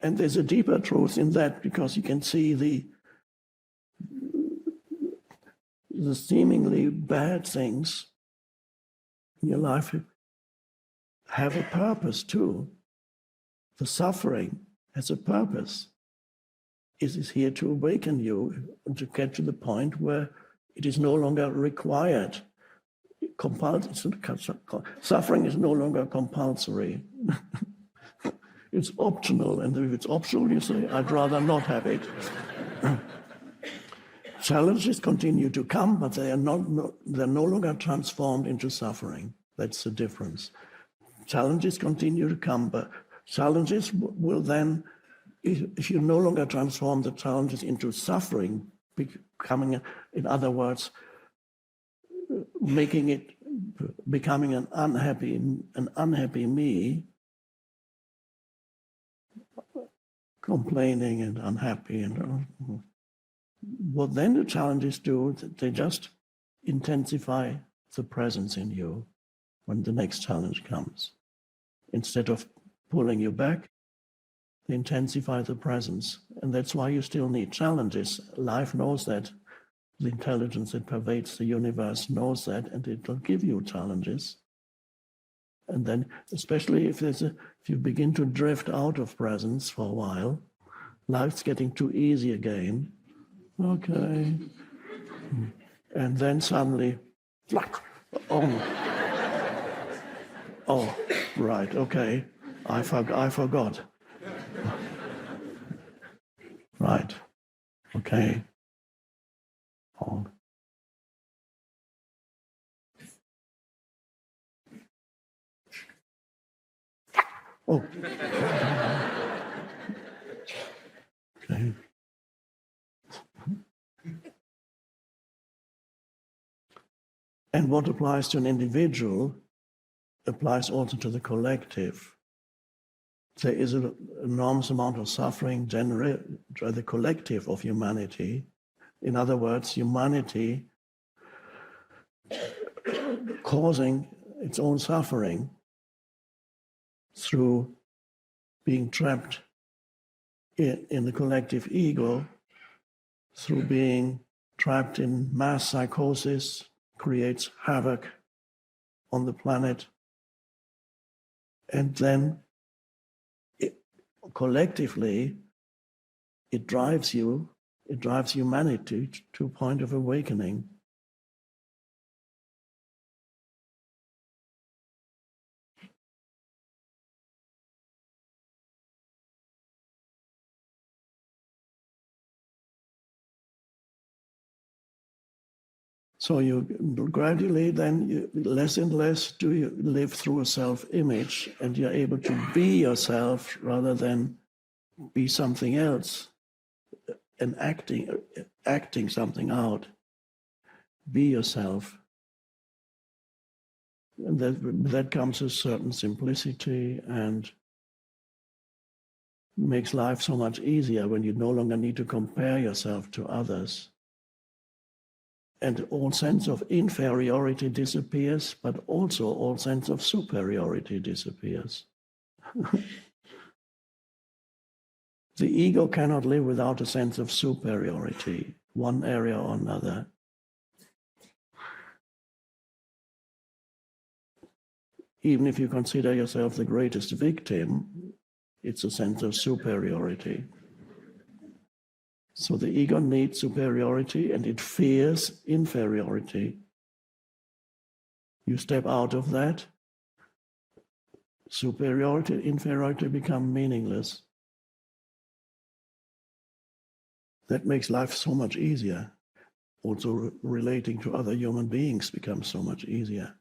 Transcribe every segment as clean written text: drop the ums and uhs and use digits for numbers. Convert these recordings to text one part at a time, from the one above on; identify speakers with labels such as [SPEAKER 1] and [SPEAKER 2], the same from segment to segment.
[SPEAKER 1] And there's a deeper truth in that, because you can see the seemingly bad things in your life have a purpose too. The suffering has a purpose. It is here to awaken you and to get to the point where it is no longer required. Suffering is no longer compulsory. It's optional, and if it's optional, you say, I'd rather not have it. Challenges continue to come, but they're no longer transformed into suffering. That's the difference. Challenges continue to come, but challenges will then, if you no longer transform the challenges into suffering, becoming, in other words, becoming an unhappy me, complaining and unhappy, and what then the challenges do, they just intensify the presence in you when the next challenge comes. Instead of pulling you back, they intensify the presence. And that's why you still need challenges. Life knows that. The intelligence that pervades the universe knows that, and it will give you challenges. And then, especially if you begin to drift out of presence for a while, life's getting too easy again. Okay. And then suddenly, oh, right, okay, I forgot. Right, okay. Oh. Oh. Okay. And what applies to an individual applies also to the collective. There is an enormous amount of suffering generated by the collective of humanity. In other words, humanity causing its own suffering through being trapped in the collective ego, through being trapped in mass psychosis, creates havoc on the planet. And then collectively, it drives humanity to a point of awakening. So you gradually then, less and less do you live through a self-image, and you're able to be yourself rather than be something else and acting something out. Be yourself. And that comes with certain simplicity and makes life so much easier when you no longer need to compare yourself to others. And all sense of inferiority disappears, but also all sense of superiority disappears. The ego cannot live without a sense of superiority, one area or another. Even if you consider yourself the greatest victim, it's a sense of superiority. So the ego needs superiority and it fears inferiority. You step out of that, superiority and inferiority become meaningless. That makes life so much easier. Also relating to other human beings becomes so much easier.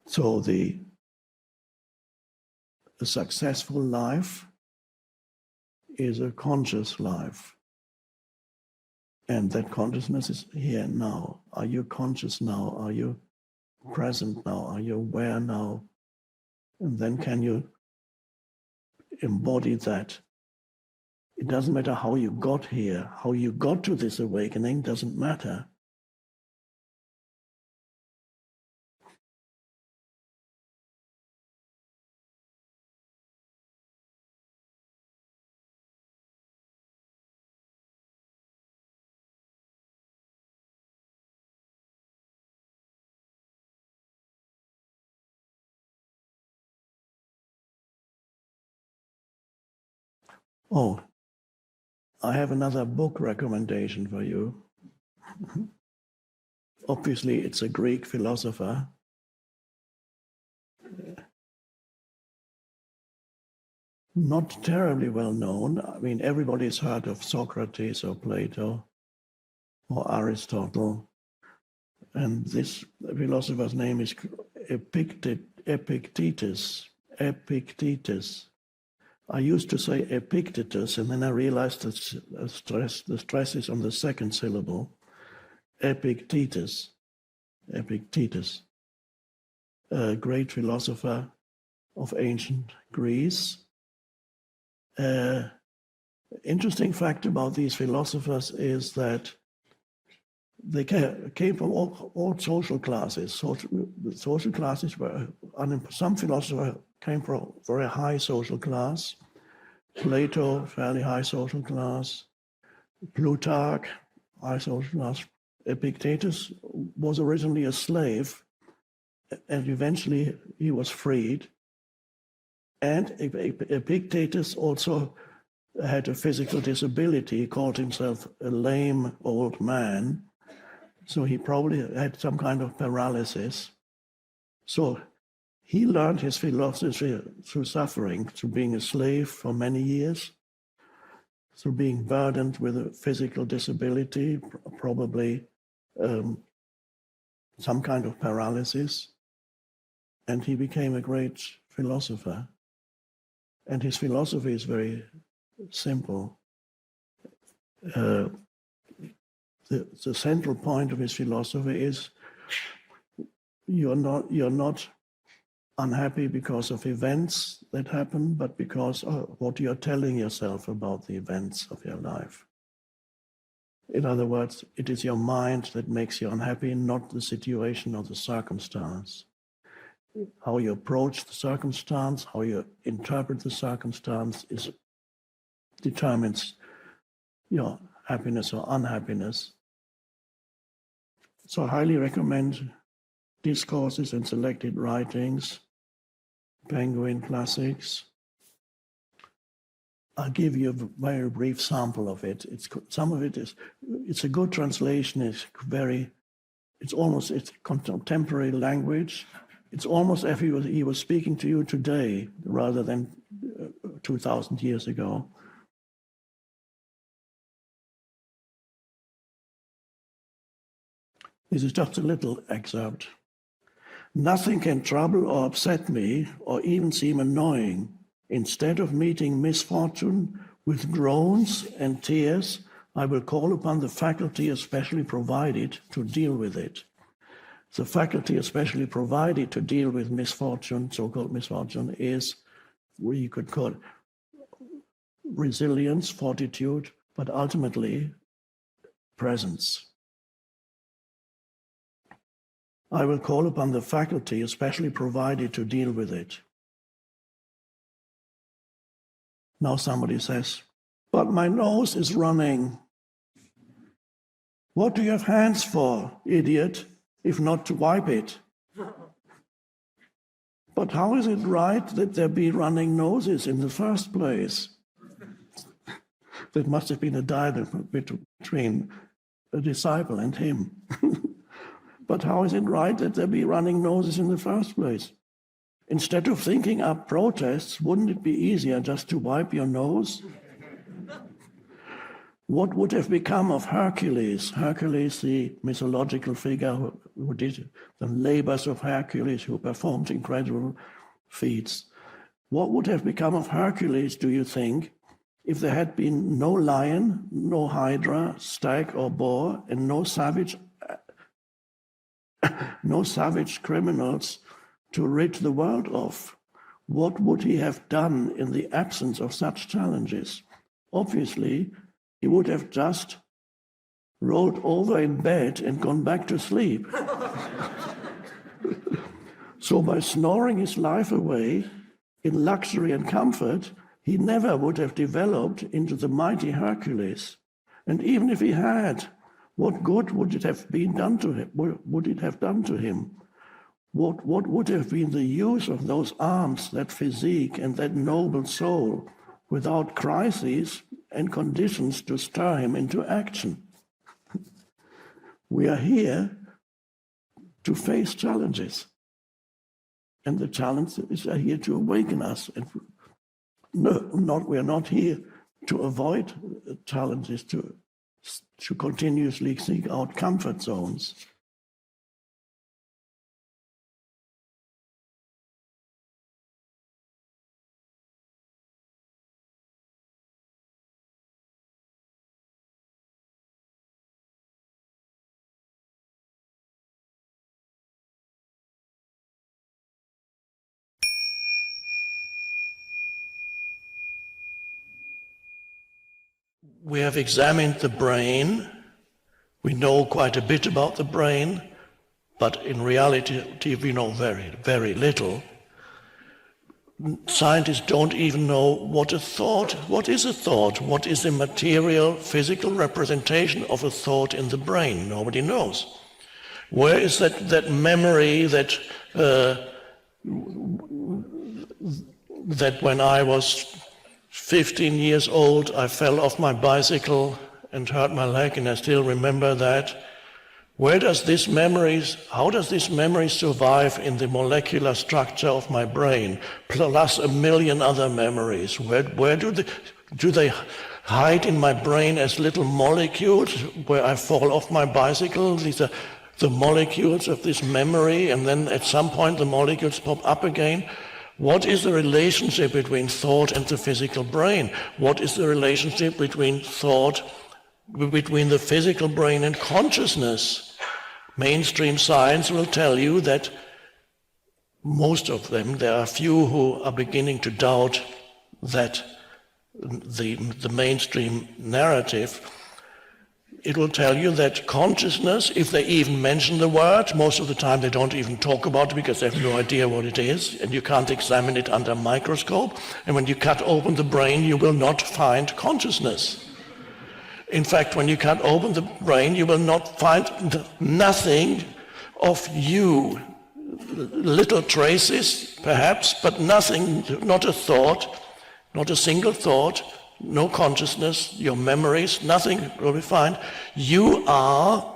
[SPEAKER 1] So the successful life is a conscious life. And that consciousness is here now. Are you conscious now? Are you present now? Are you aware now? And then can you embody that It doesn't matter how you got here. How you got to this awakening doesn't matter. Oh, I have another book recommendation for you. Obviously, it's a Greek philosopher. Not terribly well known. I mean, everybody's heard of Socrates or Plato or Aristotle. And this philosopher's name is Epictetus. Epictetus. I used to say Epictetus, and then I realized that the stress is on the second syllable. Epictetus. Epictetus. A great philosopher of ancient Greece. Interesting fact about these philosophers is that they came from all social classes. Social classes were, some philosophers came from a very high social class. Plato, fairly high social class. Plutarch, high social class. Epictetus was originally a slave, and eventually he was freed. And Epictetus also had a physical disability. He called himself a lame old man. So he probably had some kind of paralysis. So he learned his philosophy through suffering, through being a slave for many years, through being burdened with a physical disability, probably some kind of paralysis. And he became a great philosopher. And his philosophy is very simple. The central point of his philosophy is you're not unhappy because of events that happen, but because of what you're telling yourself about the events of your life. In other words, it is your mind that makes you unhappy, not the situation or the circumstance. How you approach the circumstance, how you interpret the circumstance determines your happiness or unhappiness. So I highly recommend discourses and selected writings, Penguin Classics. I'll give you a very brief sample of it. It's a good translation. It's contemporary language. It's almost as if he was speaking to you today rather than 2,000 years ago. This is just a little excerpt. Nothing can trouble or upset me or even seem annoying. Instead of meeting misfortune with groans and tears, I will call upon the faculty especially provided to deal with it. The faculty especially provided to deal with misfortune, so-called misfortune, is what you could call resilience, fortitude, but ultimately presence. I will call upon the faculty especially provided to deal with it. Now somebody says, but my nose is running. What do you have hands for, idiot, if not to wipe it? But how is it right that there be running noses in the first place? There must have been a dialogue between a disciple and him. But how is it right that there be running noses in the first place? Instead of thinking up protests, wouldn't it be easier just to wipe your nose? What would have become of Hercules? Hercules, the mythological figure who did the labors of Hercules, who performed incredible feats. What would have become of Hercules, do you think, if there had been no lion, no hydra, stag or boar, and no savage criminals to rid the world of? What would he have done in the absence of such challenges? obviously he would have just rolled over in bed and gone back to sleep. So by snoring his life away in luxury and comfort, he never would have developed into the mighty Hercules. And even if he had, what good would it have been done to him? Would it have done to him? What would have been the use of those arms, that physique, and that noble soul without crises and conditions to stir him into action? We are here to face challenges. And the challenges are here to awaken us. And we are not here to avoid challenges, to continuously seek out comfort zones. We have examined the brain. We know quite a bit about the brain, but in reality we know very, very little. Scientists don't even know what is a thought, what is a material, physical representation of a thought in the brain. Nobody knows. Where is that memory that when I was 15 years old, I fell off my bicycle and hurt my leg, and I still remember that. How does this memory survive in the molecular structure of my brain, plus a million other memories? Where do they hide in my brain as little molecules where I fall off my bicycle? These are the molecules of this memory, and then at some point the molecules pop up again. What is the relationship between thought and the physical brain? What is the relationship between the physical brain and consciousness? Mainstream science will tell you that most of them, there are few who are beginning to doubt that the mainstream narrative. It will tell you that consciousness, if they even mention the word, most of the time they don't even talk about it because they have no idea what it is, and you can't examine it under a microscope. And when you cut open the brain, you will not find consciousness. In fact, when you cut open the brain, you will not find nothing of you. Little traces, perhaps, but nothing, not a thought, not a single thought, no consciousness, your memories, nothing will be found. You are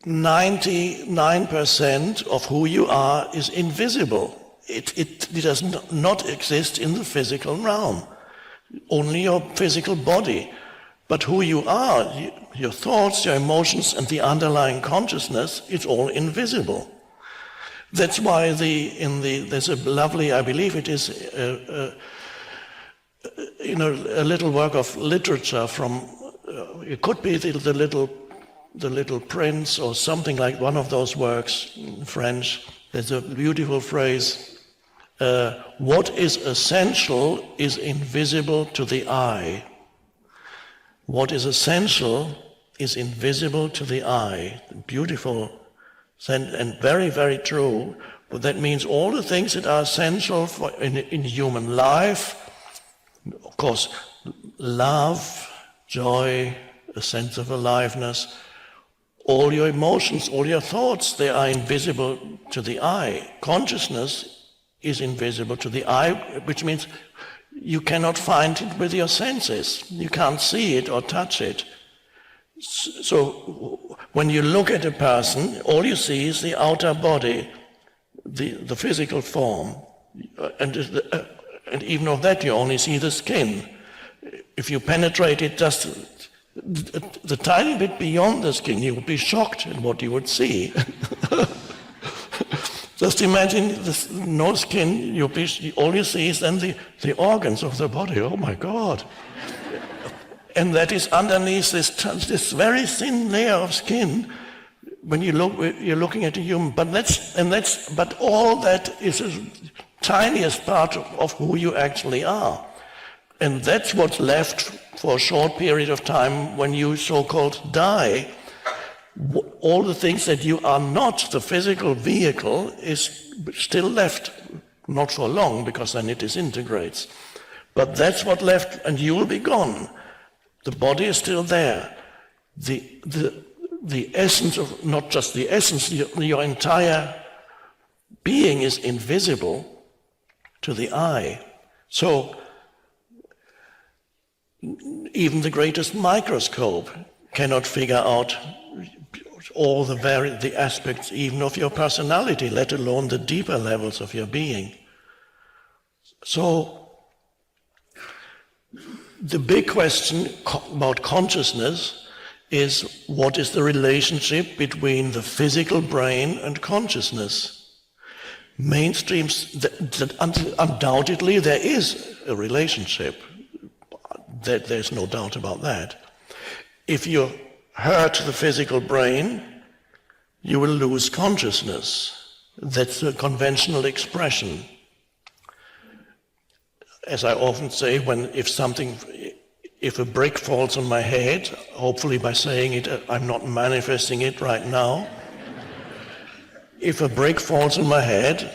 [SPEAKER 1] 99% of who you are is invisible. It does not exist in the physical realm. Only your physical body. But who you are, your thoughts, your emotions, and the underlying consciousness, it's all invisible. That's why there's a lovely, I believe it is a little work of literature from, it could be the Little Prince or something like one of those works in French. There's a beautiful phrase, what is essential is invisible to the eye. What is essential is invisible to the eye. Beautiful and very, very true. But that means all the things that are essential in human life, of course, love, joy, a sense of aliveness, all your emotions, all your thoughts, they are invisible to the eye. Consciousness is invisible to the eye, which means you cannot find it with your senses. You can't see it or touch it. So when you look at a person, all you see is the outer body, the physical form. And even of that you only see the skin. If you penetrate it just the tiny bit beyond the skin, you would be shocked at what you would see. Just imagine no skin, all you see is then the organs of the body. Oh my God. And that is underneath this very thin layer of skin. When you're looking at a human, but all that is the tiniest part of who you actually are. And that's what's left for a short period of time when you so-called die. All the things that you are not, the physical vehicle, is still left. Not for long, because then it disintegrates. But that's what left, and you will be gone. The body is still there. The essence of, not just the essence, your entire being is invisible to the eye. So even the greatest microscope cannot figure out all the aspects even of your personality, let alone the deeper levels of your being. So the big question about consciousness is, what is the relationship between the physical brain and consciousness? Mainstreams, undoubtedly there is a relationship. There's no doubt about that. If you hurt the physical brain, you will lose consciousness. That's a conventional expression. As I often say, if a brick falls on my head, hopefully by saying it, I'm not manifesting it right now. If a brick falls on my head,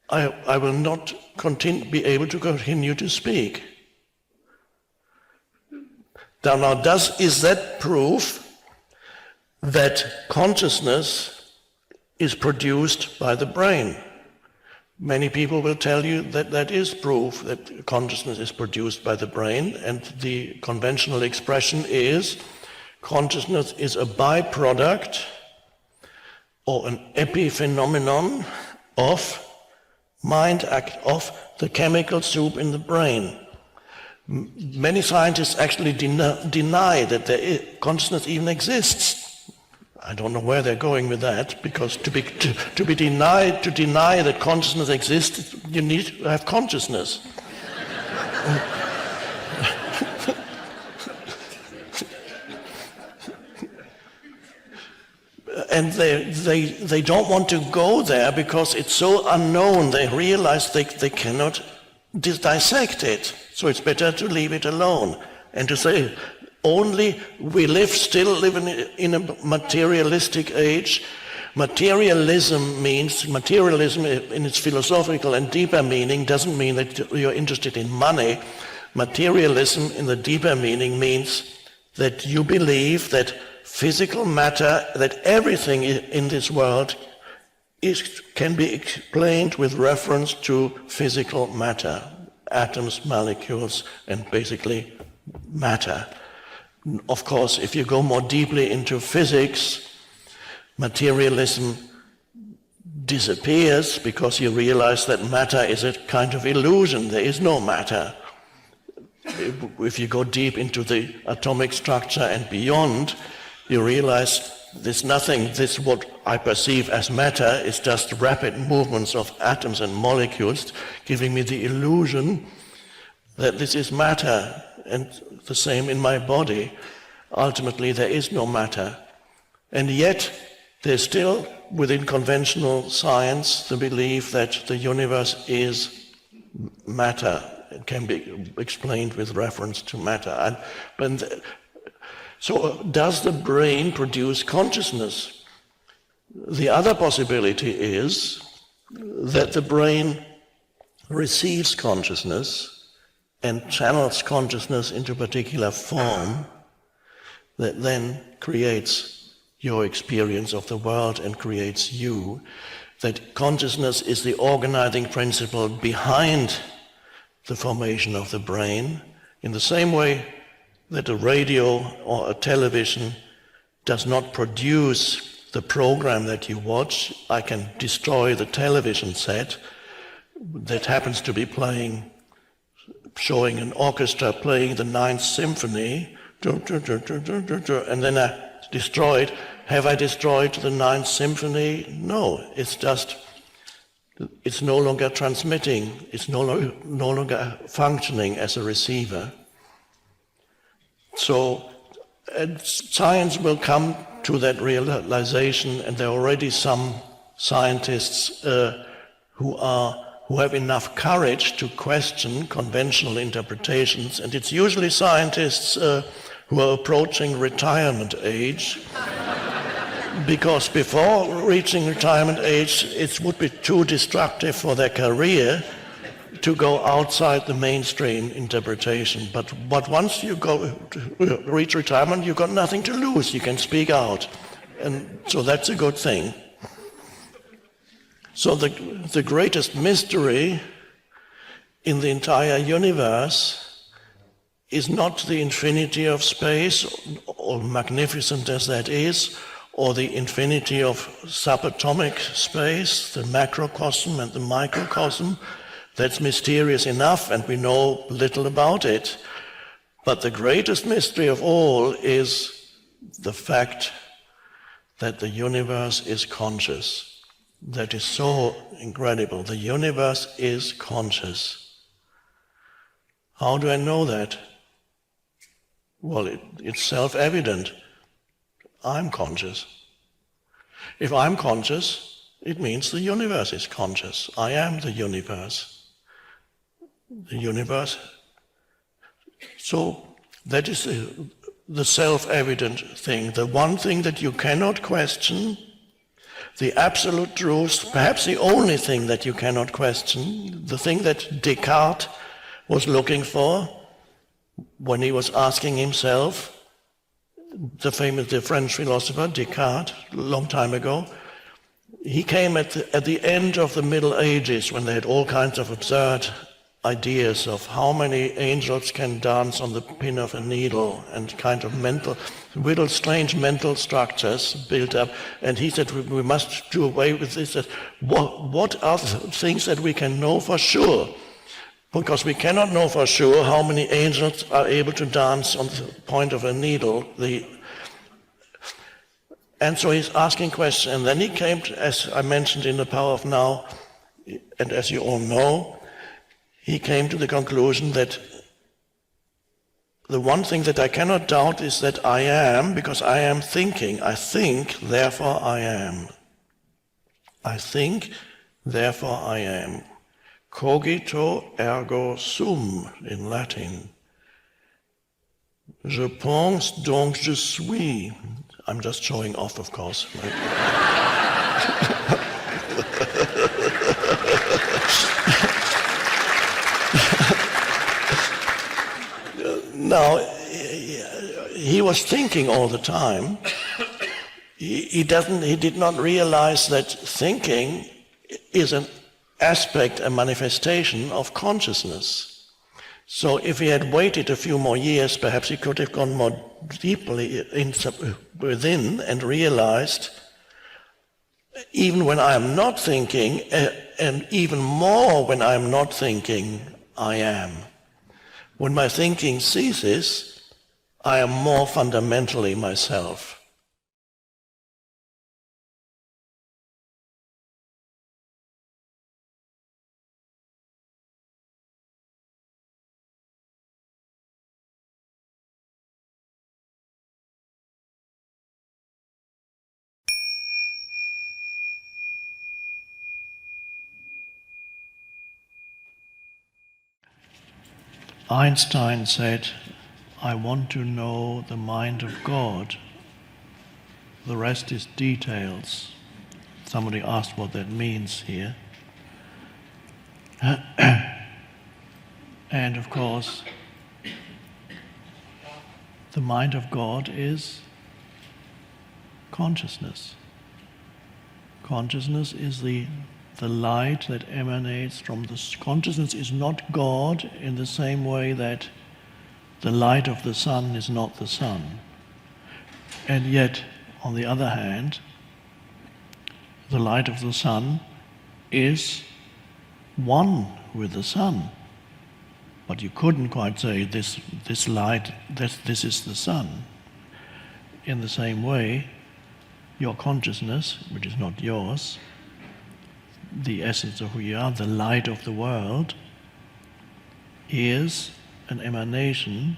[SPEAKER 1] I will not be able to continue to speak. Now, is that proof that consciousness is produced by the brain? Many people will tell you that that is proof that consciousness is produced by the brain, and the conventional expression is consciousness is a byproduct or an epiphenomenon of mind act, of the chemical soup in the brain. Many scientists actually deny that consciousness even exists. I don't know where they're going with that, because to deny that consciousness exists, you need to have consciousness. And they don't want to go there because it's so unknown. They realize they cannot dissect it. So it's better to leave it alone and to say, only we still live in a materialistic age. Materialism in its philosophical and deeper meaning doesn't mean that you're interested in money. Materialism in the deeper meaning means that you believe that physical matter, that everything in this world can be explained with reference to physical matter, atoms, molecules, and basically matter. Of course, if you go more deeply into physics, materialism disappears because you realize that matter is a kind of illusion. There is no matter. If you go deep into the atomic structure and beyond, you realize there's nothing. This, what I perceive as matter, is just rapid movements of atoms and molecules, giving me the illusion that this is matter. And the same in my body. Ultimately, there is no matter. And yet, there's still, within conventional science, the belief that the universe is matter. It can be explained with reference to matter. So, does the brain produce consciousness? The other possibility is that the brain receives consciousness and channels consciousness into a particular form that then creates your experience of the world and creates you, that consciousness is the organizing principle behind the formation of the brain, in the same way that a radio or a television does not produce the program that you watch. I can destroy the television set that happens to be showing an orchestra playing the Ninth Symphony, and then I destroy it. Have I destroyed the Ninth Symphony? No, it's no longer transmitting, it's no longer functioning as a receiver. So science will come to that realization, and there are already some scientists who are who have enough courage to question conventional interpretations, and it's usually scientists who are approaching retirement age, because before reaching retirement age, it would be too destructive for their career to go outside the mainstream interpretation. But once you reach retirement, you've got nothing to lose. You can speak out. And so that's a good thing. So the greatest mystery in the entire universe is not the infinity of space, or magnificent as that is, or the infinity of subatomic space, the macrocosm and the microcosm. That's mysterious enough, and we know little about it. But the greatest mystery of all is the fact that the universe is conscious. That is so incredible. The universe is conscious. How do I know that? Well, it's self-evident. I'm conscious. If I'm conscious, it means the universe is conscious. I am the universe. The universe. So that is the self-evident thing, the one thing that you cannot question, the absolute truth, perhaps the only thing that you cannot question, the thing that Descartes was looking for when he was asking himself, the French philosopher Descartes, a long time ago. He came at the end of the Middle Ages, when they had all kinds of absurd ideas of how many angels can dance on the pin of a needle, and kind of little strange mental structures built up. And he said, we must do away with this. That what are the things that we can know for sure? Because we cannot know for sure how many angels are able to dance on the point of a needle. And so he's asking questions. And then he came to, as I mentioned in The Power of Now, and as you all know, he came to the conclusion that the one thing that I cannot doubt is that I am, because I am thinking. I think, therefore I am. I think, therefore I am. Cogito ergo sum in Latin. Je pense donc je suis. I'm just showing off, of course. Now, he was thinking all the time. He did not realize that thinking is an aspect, a manifestation of consciousness. So if he had waited a few more years, perhaps he could have gone more deeply within and realized, even when I am not thinking, and even more when I am not thinking, I am. When my thinking ceases, I am more fundamentally myself. Einstein said, I want to know the mind of God. The rest is details. Somebody asked what that means here. And of course, the mind of God is consciousness. Consciousness is the light that emanates from the... Consciousness is not God in the same way that the light of the sun is not the sun. And yet, on the other hand, the light of the sun is one with the sun. But you couldn't quite say this light, this is the sun. In the same way, your consciousness, which is not yours, the essence of who you are, the light of the world, is an emanation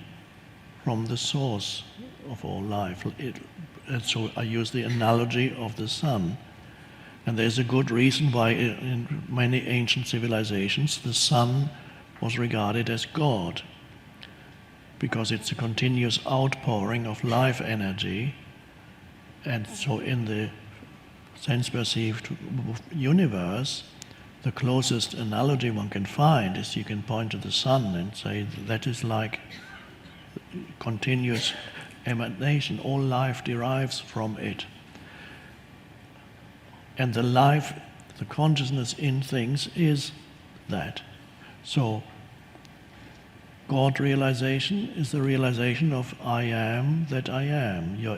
[SPEAKER 1] from the source of all life. And so I use the analogy of the sun. And there's a good reason why in many ancient civilizations the sun was regarded as God, because it's a continuous outpouring of life energy. And so in the sense-perceived universe, the closest analogy one can find is you can point to the sun and say that is like continuous emanation. All life derives from it. And the life, the consciousness in things is that. So God realization is the realization of I am that I am, your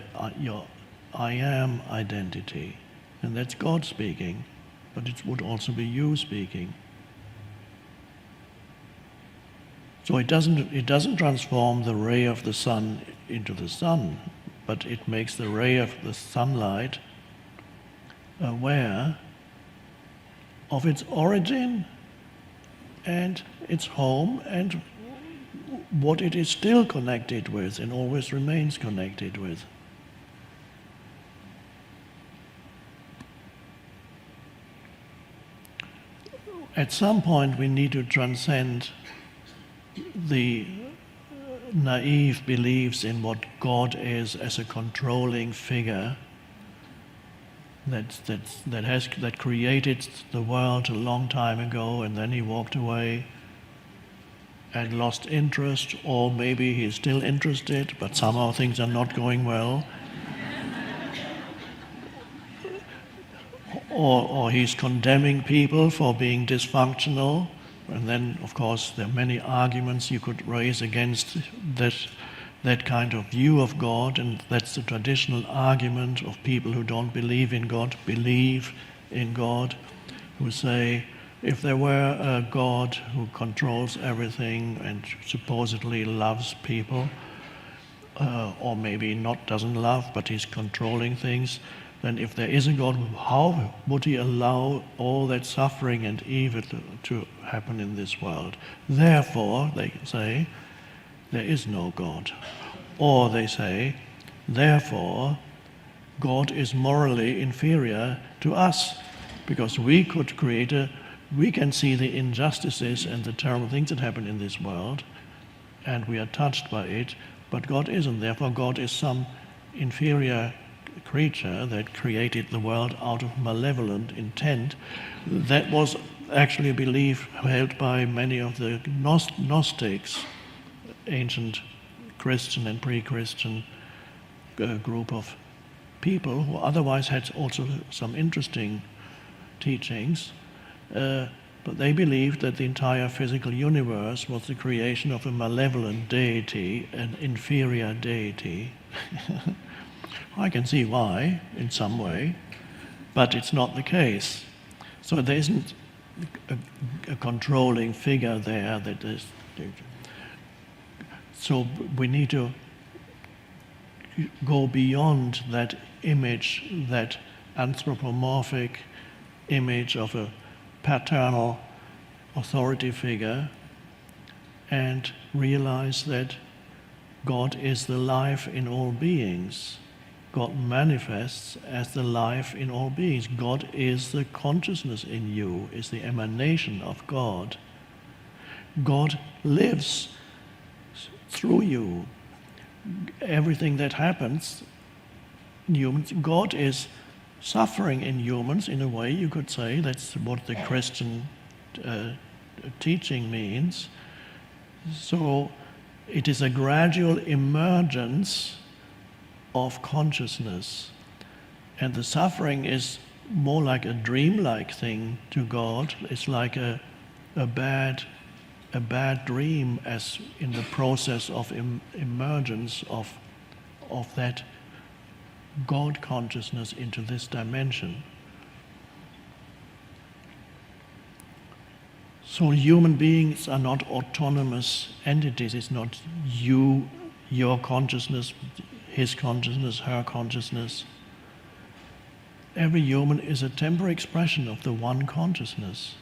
[SPEAKER 1] I am identity. And that's God speaking, but it would also be you speaking. So it doesn't transform the ray of the sun into the sun, but it makes the ray of the sunlight aware of its origin and its home and what it is still connected with and always remains connected with. At some point we need to transcend the naive beliefs in what God is as a controlling figure that created the world a long time ago, and then he walked away and lost interest, or maybe he's still interested, but somehow things are not going well. Or he's condemning people for being dysfunctional, and then, of course, there are many arguments you could raise against that kind of view of God, and that's the traditional argument of people who don't believe in God, believe in God, who say, if there were a God who controls everything and supposedly loves people, or maybe not doesn't love, but he's controlling things, then if there is a God, how would he allow all that suffering and evil to happen in this world? Therefore, they say, there is no God. Or they say, therefore, God is morally inferior to us, because we can see the injustices and the terrible things that happen in this world, and we are touched by it, but God isn't. Therefore, God is some inferior creature that created the world out of malevolent intent. That was actually a belief held by many of the Gnostics, ancient Christian and pre-Christian group of people who otherwise had also some interesting teachings, but they believed that the entire physical universe was the creation of a malevolent deity, an inferior deity. I can see why, in some way, but it's not the case. So there isn't a controlling figure there that is. So we need to go beyond that image, that anthropomorphic image of a paternal authority figure, and realize that God is the life in all beings. God manifests as the life in all beings. God is the consciousness in you, is the emanation of God. God lives through you. Everything that happens, humans, God is suffering in humans in a way, you could say. That's what the Christian teaching means. So it is a gradual emergence of consciousness, and the suffering is more like a dreamlike thing to God. It's like a bad dream, as in the process of emergence of that God consciousness into this dimension. So human beings are not autonomous entities. It's not you, your consciousness, his consciousness, her consciousness. Every human is a temporary expression of the one consciousness.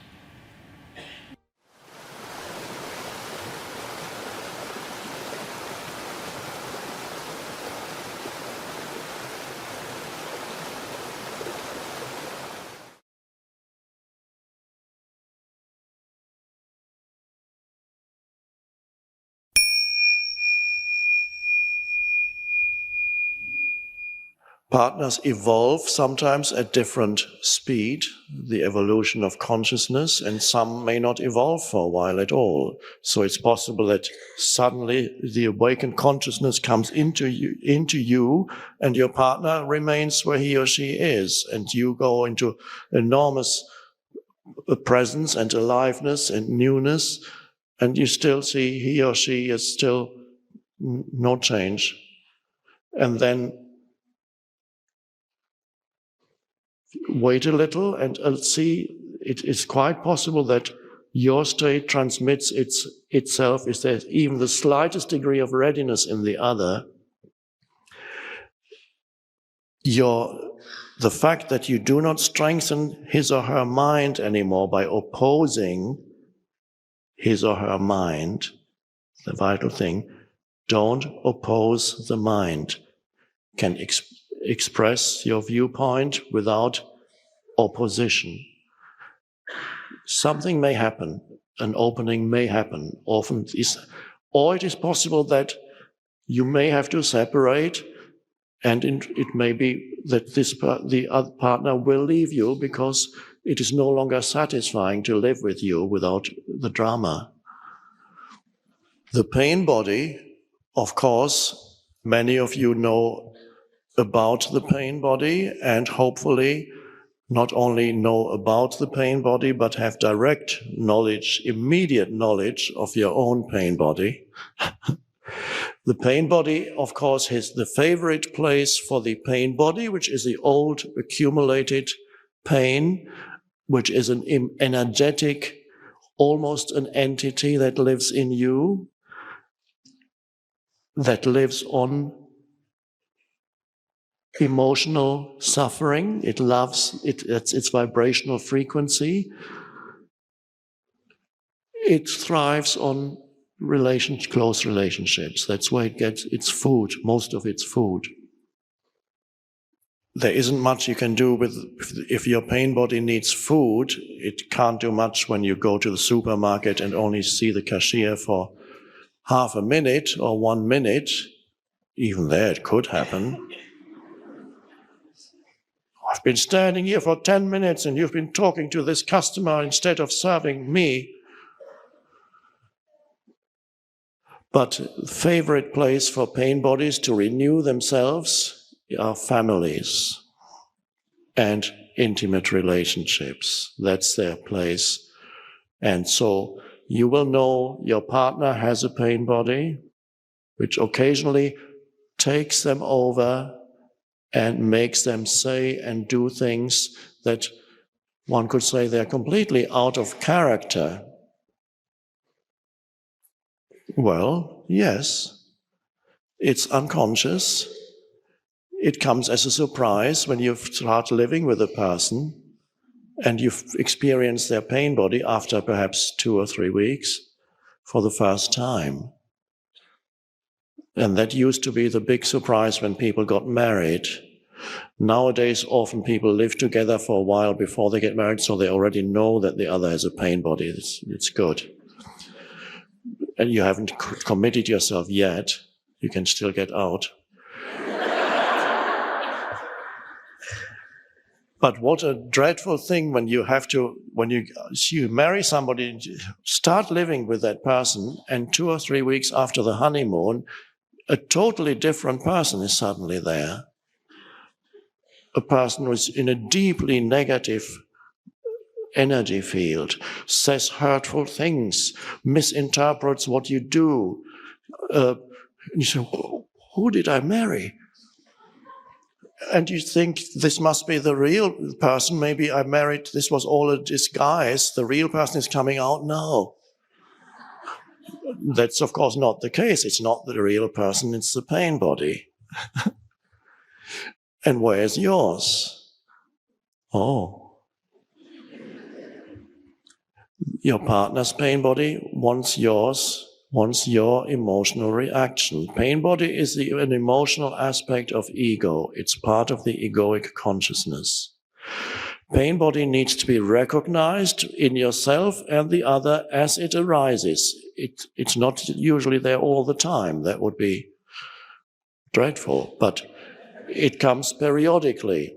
[SPEAKER 1] Partners evolve sometimes at different speed, the evolution of consciousness, and some may not evolve for a while at all. So it's possible that suddenly the awakened consciousness comes into you, and your partner remains where he or she is, and you go into enormous presence and aliveness and newness, and you still see he or she is still no change. And then wait a little and see, it is quite possible that your state transmits itself if there's even the slightest degree of readiness in the other. The fact that you do not strengthen his or her mind anymore by opposing his or her mind, the vital thing, don't oppose the mind. Can express your viewpoint without opposition. Something may happen, an opening may happen, or it is possible that you may have to separate, and it may be that the other partner will leave you because it is no longer satisfying to live with you without the drama. The pain body, of course, many of you know about the pain body, and hopefully not only know about the pain body, but have direct knowledge, immediate knowledge of your own pain body. The pain body, of course, is the favorite place for the pain body, which is the old accumulated pain, which is an energetic, almost an entity that lives in you, that lives on emotional suffering. It loves its vibrational frequency. It thrives on close relationships. That's where it gets its food, most of its food. There isn't much you can do if your pain body needs food. It can't do much when you go to the supermarket and only see the cashier for half a minute or 1 minute. Even there it could happen. I've been standing here for 10 minutes and you've been talking to this customer instead of serving me. But favorite place for pain bodies to renew themselves are families and intimate relationships. That's their place. And so you will know your partner has a pain body, which occasionally takes them over and makes them say and do things that one could say they're completely out of character. Well, yes, it's unconscious. It comes as a surprise when you start living with a person and you've experienced their pain body after perhaps 2 or 3 weeks for the first time. And that used to be the big surprise when people got married. Nowadays, often people live together for a while before they get married, so they already know that the other has a pain body. It's good. And you haven't committed yourself yet. You can still get out. But what a dreadful thing when you marry somebody, start living with that person, and 2 or 3 weeks after the honeymoon, a totally different person is suddenly there. A person who is in a deeply negative energy field, says hurtful things, misinterprets what you do. You say, who did I marry? And you think this must be the real person. Maybe I married, this was all a disguise. The real person is coming out now. That's, of course, not the case. It's not the real person, it's the pain body. And where's yours? Oh. Your partner's pain body wants yours, wants your emotional reaction. Pain body is an emotional aspect of ego. It's part of the egoic consciousness. Pain body needs to be recognized in yourself and the other as it arises. It's not usually there all the time. That would be dreadful. But it comes periodically.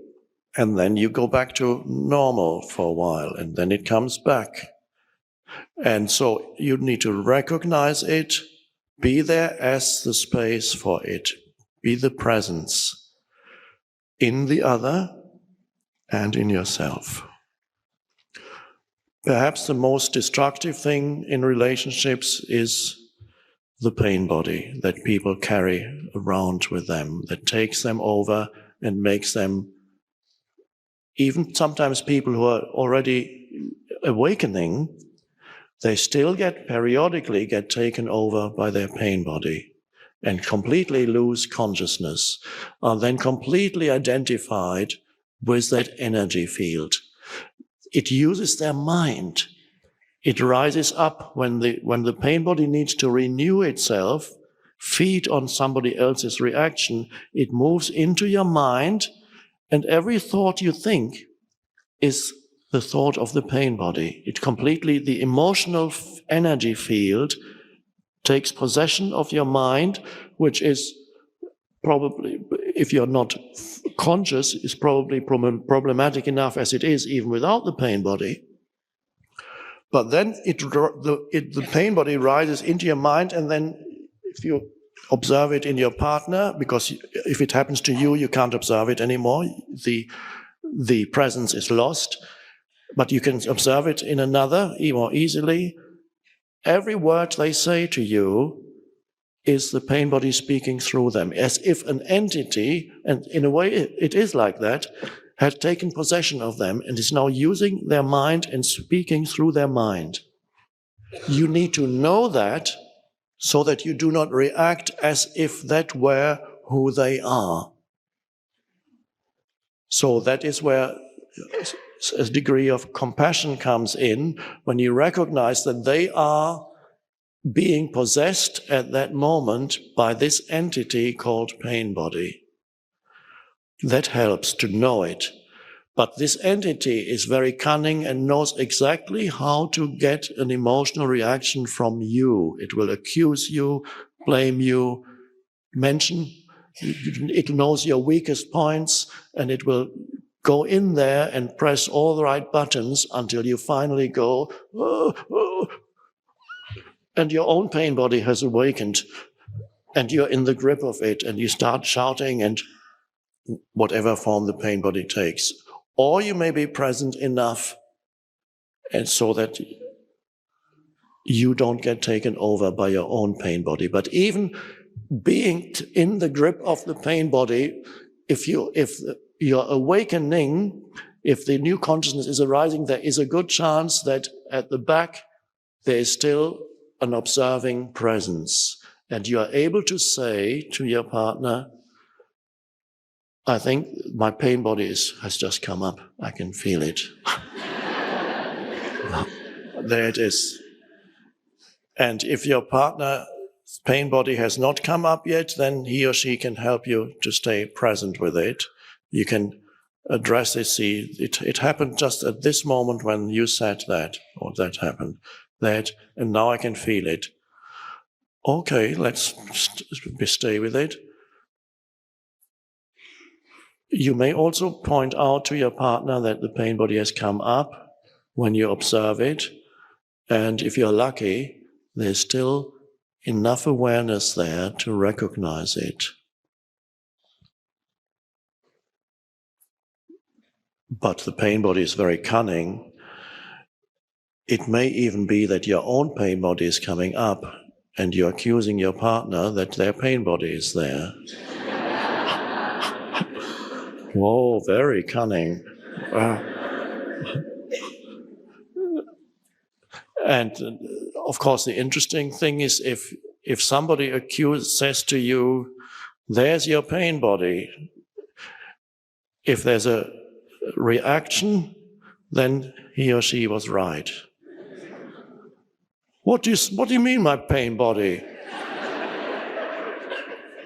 [SPEAKER 1] And then you go back to normal for a while, and then it comes back. And so you need to recognize it, be there as the space for it, be the presence in the other and in yourself. Perhaps the most destructive thing in relationships is the pain body that people carry around with them, that takes them over and makes them, even sometimes people who are already awakening, they still periodically get taken over by their pain body and completely lose consciousness, are then completely identified with that energy field. It uses their mind. It rises up when the pain body needs to renew itself, feed on somebody else's reaction. It moves into your mind, and every thought you think is the thought of the pain body. It completely, the emotional energy field takes possession of your mind, which is probably, if you're not conscious, is probably problematic enough as it is, even without the pain body. But then the pain body rises into your mind, and then if you observe it in your partner, because if it happens to you, you can't observe it anymore. The presence is lost, but you can observe it in another more easily. Every word they say to you is the pain body speaking through them, as if an entity, and in a way it is like that, had taken possession of them and is now using their mind and speaking through their mind. You need to know that so that you do not react as if that were who they are. So that is where a degree of compassion comes in, when you recognize that they are being possessed at that moment by this entity called pain body. That helps to know it. But this entity is very cunning and knows exactly how to get an emotional reaction from you. It will accuse you, blame you, it knows your weakest points, and it will go in there and press all the right buttons until you finally go, oh, oh, and your own pain body has awakened, and you're in the grip of it, and you start shouting, and whatever form the pain body takes. Or you may be present enough, and so that you don't get taken over by your own pain body. But even being in the grip of the pain body, if you're awakening, if the new consciousness is arising, there is a good chance that at the back there is still an observing presence. And you are able to say to your partner, I think my pain body has just come up. I can feel it. There it is. And if your partner's pain body has not come up yet, then he or she can help you to stay present with it. You can address it, see, it happened just at this moment when you said that, or that happened, that, and now I can feel it. Okay, let's stay with it. You may also point out to your partner that the pain body has come up when you observe it, and if you're lucky, there's still enough awareness there to recognize it. But the pain body is very cunning. It may even be that your own pain body is coming up and you're accusing your partner that their pain body is there. Whoa, very cunning. And of course, the interesting thing is if somebody says to you, there's your pain body, if there's a reaction, then he or she was right. What do you mean, my pain body?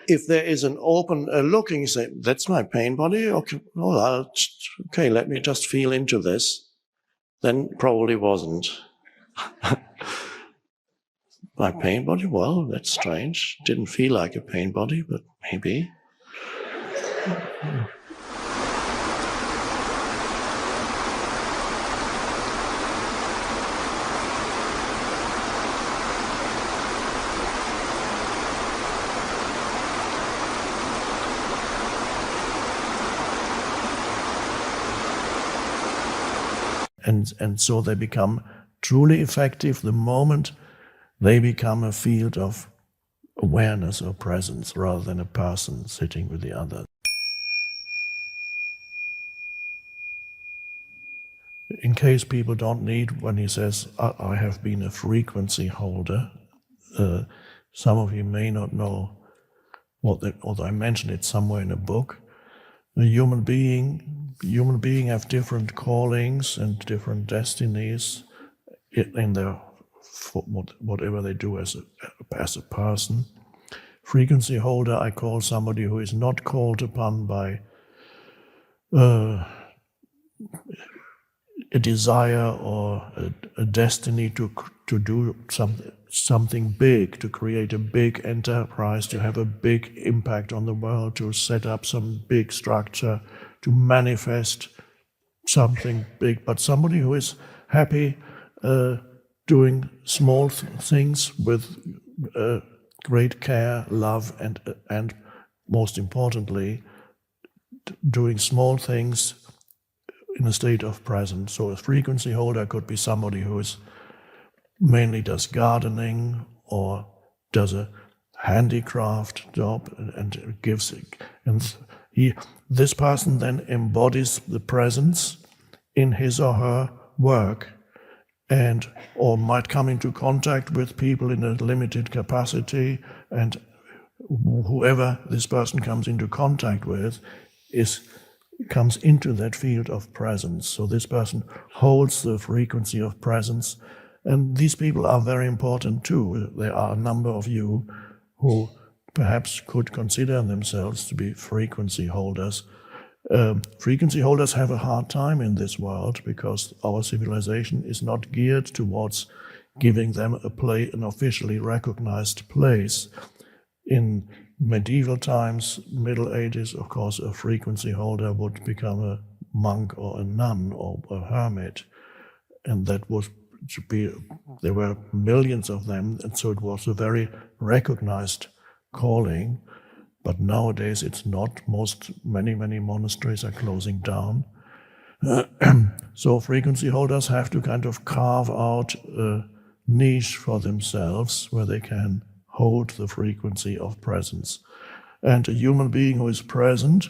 [SPEAKER 1] If there is an open looking, you say, that's my pain body? Okay, well, okay, let me just feel into this. Then probably wasn't. My pain body? Well, that's strange. Didn't feel like a pain body, but maybe. And so they become truly effective the moment they become a field of awareness or presence rather than a person sitting with the other. In case people don't need, when he says, I have been a frequency holder, some of you may not know although I mentioned it somewhere in a book. A human being have different callings and different destinies in their whatever they do as a person. Frequency holder I call somebody who is not called upon by a desire or a destiny to do something big, to create a big enterprise, to have a big impact on the world, to set up some big structure, to manifest something big, but somebody who is happy doing small things with great care, love, and most importantly, doing small things in a state of presence. So a frequency holder could be somebody who is mainly does gardening or does a handicraft job and gives it. And this person then embodies the presence in his or her work, and or might come into contact with people in a limited capacity, and whoever this person comes into contact with comes into that field of presence. So this person holds the frequency of presence, and these people are very important too. There are a number of you who perhaps could consider themselves to be frequency holders. Frequency holders have a hard time in this world because our civilization is not geared towards giving them an officially recognized place. In medieval times, Middle Ages, of course, a frequency holder would become a monk or a nun or a hermit, and that was to be, there were millions of them, and so it was a very recognized calling. But nowadays it's not. Many monasteries are closing down. So frequency holders have to kind of carve out a niche for themselves where they can hold the frequency of presence. And a human being who is present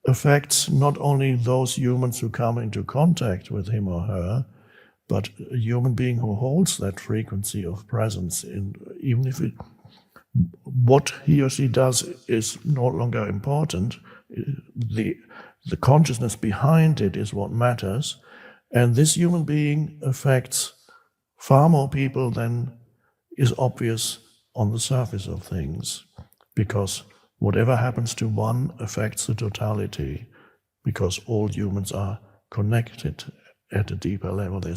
[SPEAKER 1] affects not only those humans who come into contact with him or her, but a human being who holds that frequency of presence, even if what he or she does is no longer important, the consciousness behind it is what matters, and this human being affects far more people than is obvious on the surface of things, because whatever happens to one affects the totality, because all humans are connected at a deeper level. There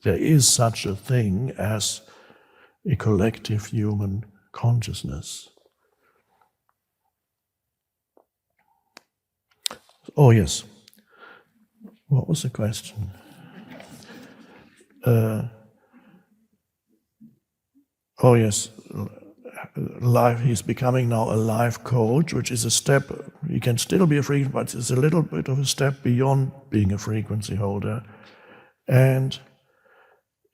[SPEAKER 1] is such a thing as a collective human consciousness. Oh yes, what was the question? Oh yes, life. He's becoming now a life coach, which is a step. He can still be a frequency, but it's a little bit of a step beyond being a frequency holder, and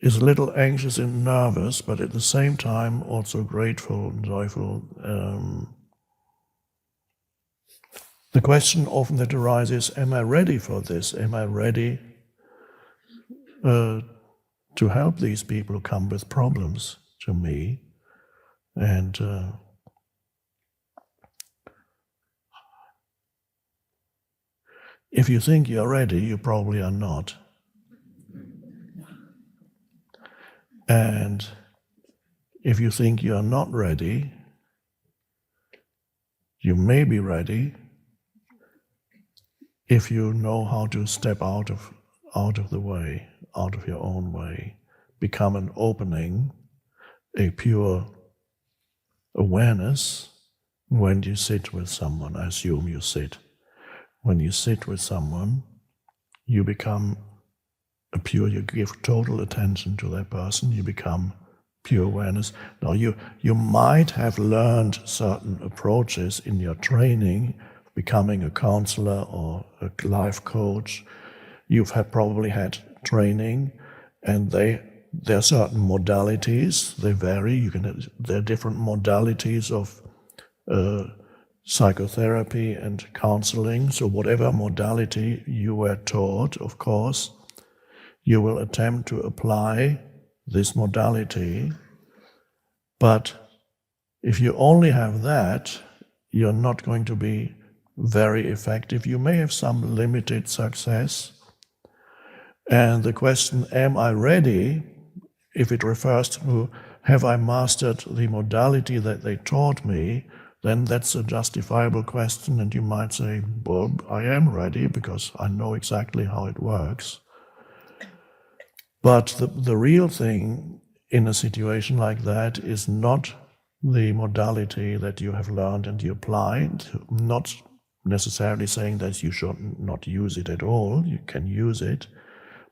[SPEAKER 1] is a little anxious and nervous, but at the same time also grateful and joyful. The question often that arises, am I ready for this? Am I ready to help these people who come with problems to me? And if you think you're ready, you probably are not. And if you think you're not ready, you may be ready if you know how to step out of the way, out of your own way, become an opening, a pure awareness when you sit with someone. I assume you sit. When you sit with someone, you become you give total attention to that person, you become pure awareness. Now you might have learned certain approaches in your training, becoming a counselor or a life coach. You've probably had training, and there are certain modalities, they vary. There are different modalities of psychotherapy and counseling. So whatever modality you were taught, of course, you will attempt to apply this modality. But if you only have that, you're not going to be very effective. You may have some limited success. And the question, am I ready, if it refers to have I mastered the modality that they taught me, then that's a justifiable question, and you might say, well, I am ready because I know exactly how it works. But the real thing in a situation like that is not the modality that you have learned and you applied, not necessarily saying that you should not use it at all, you can use it,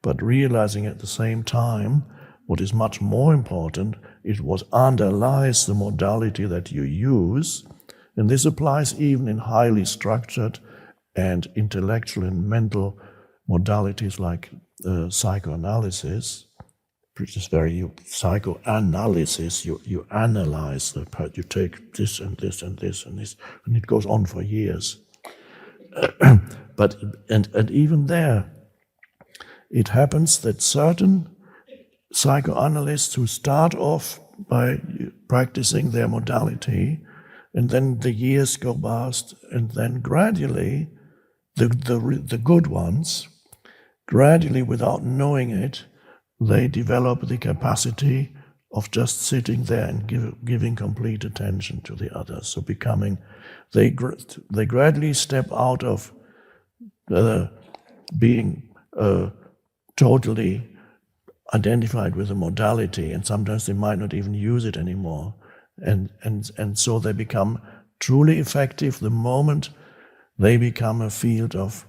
[SPEAKER 1] but realizing at the same time what is much more important is what underlies the modality that you use. And this applies even in highly structured and intellectual and mental modalities like psychoanalysis, which is psychoanalysis. You analyze the part, you take this and this and this and this, and it goes on for years. But even there, it happens that certain psychoanalysts who start off by practicing their modality, and then the years go past, and then gradually, the good ones, gradually, without knowing it, they develop the capacity of just sitting there and giving complete attention to the others. So they gradually step out of being totally identified with a modality, and sometimes they might not even use it anymore. And so they become truly effective the moment they become a field of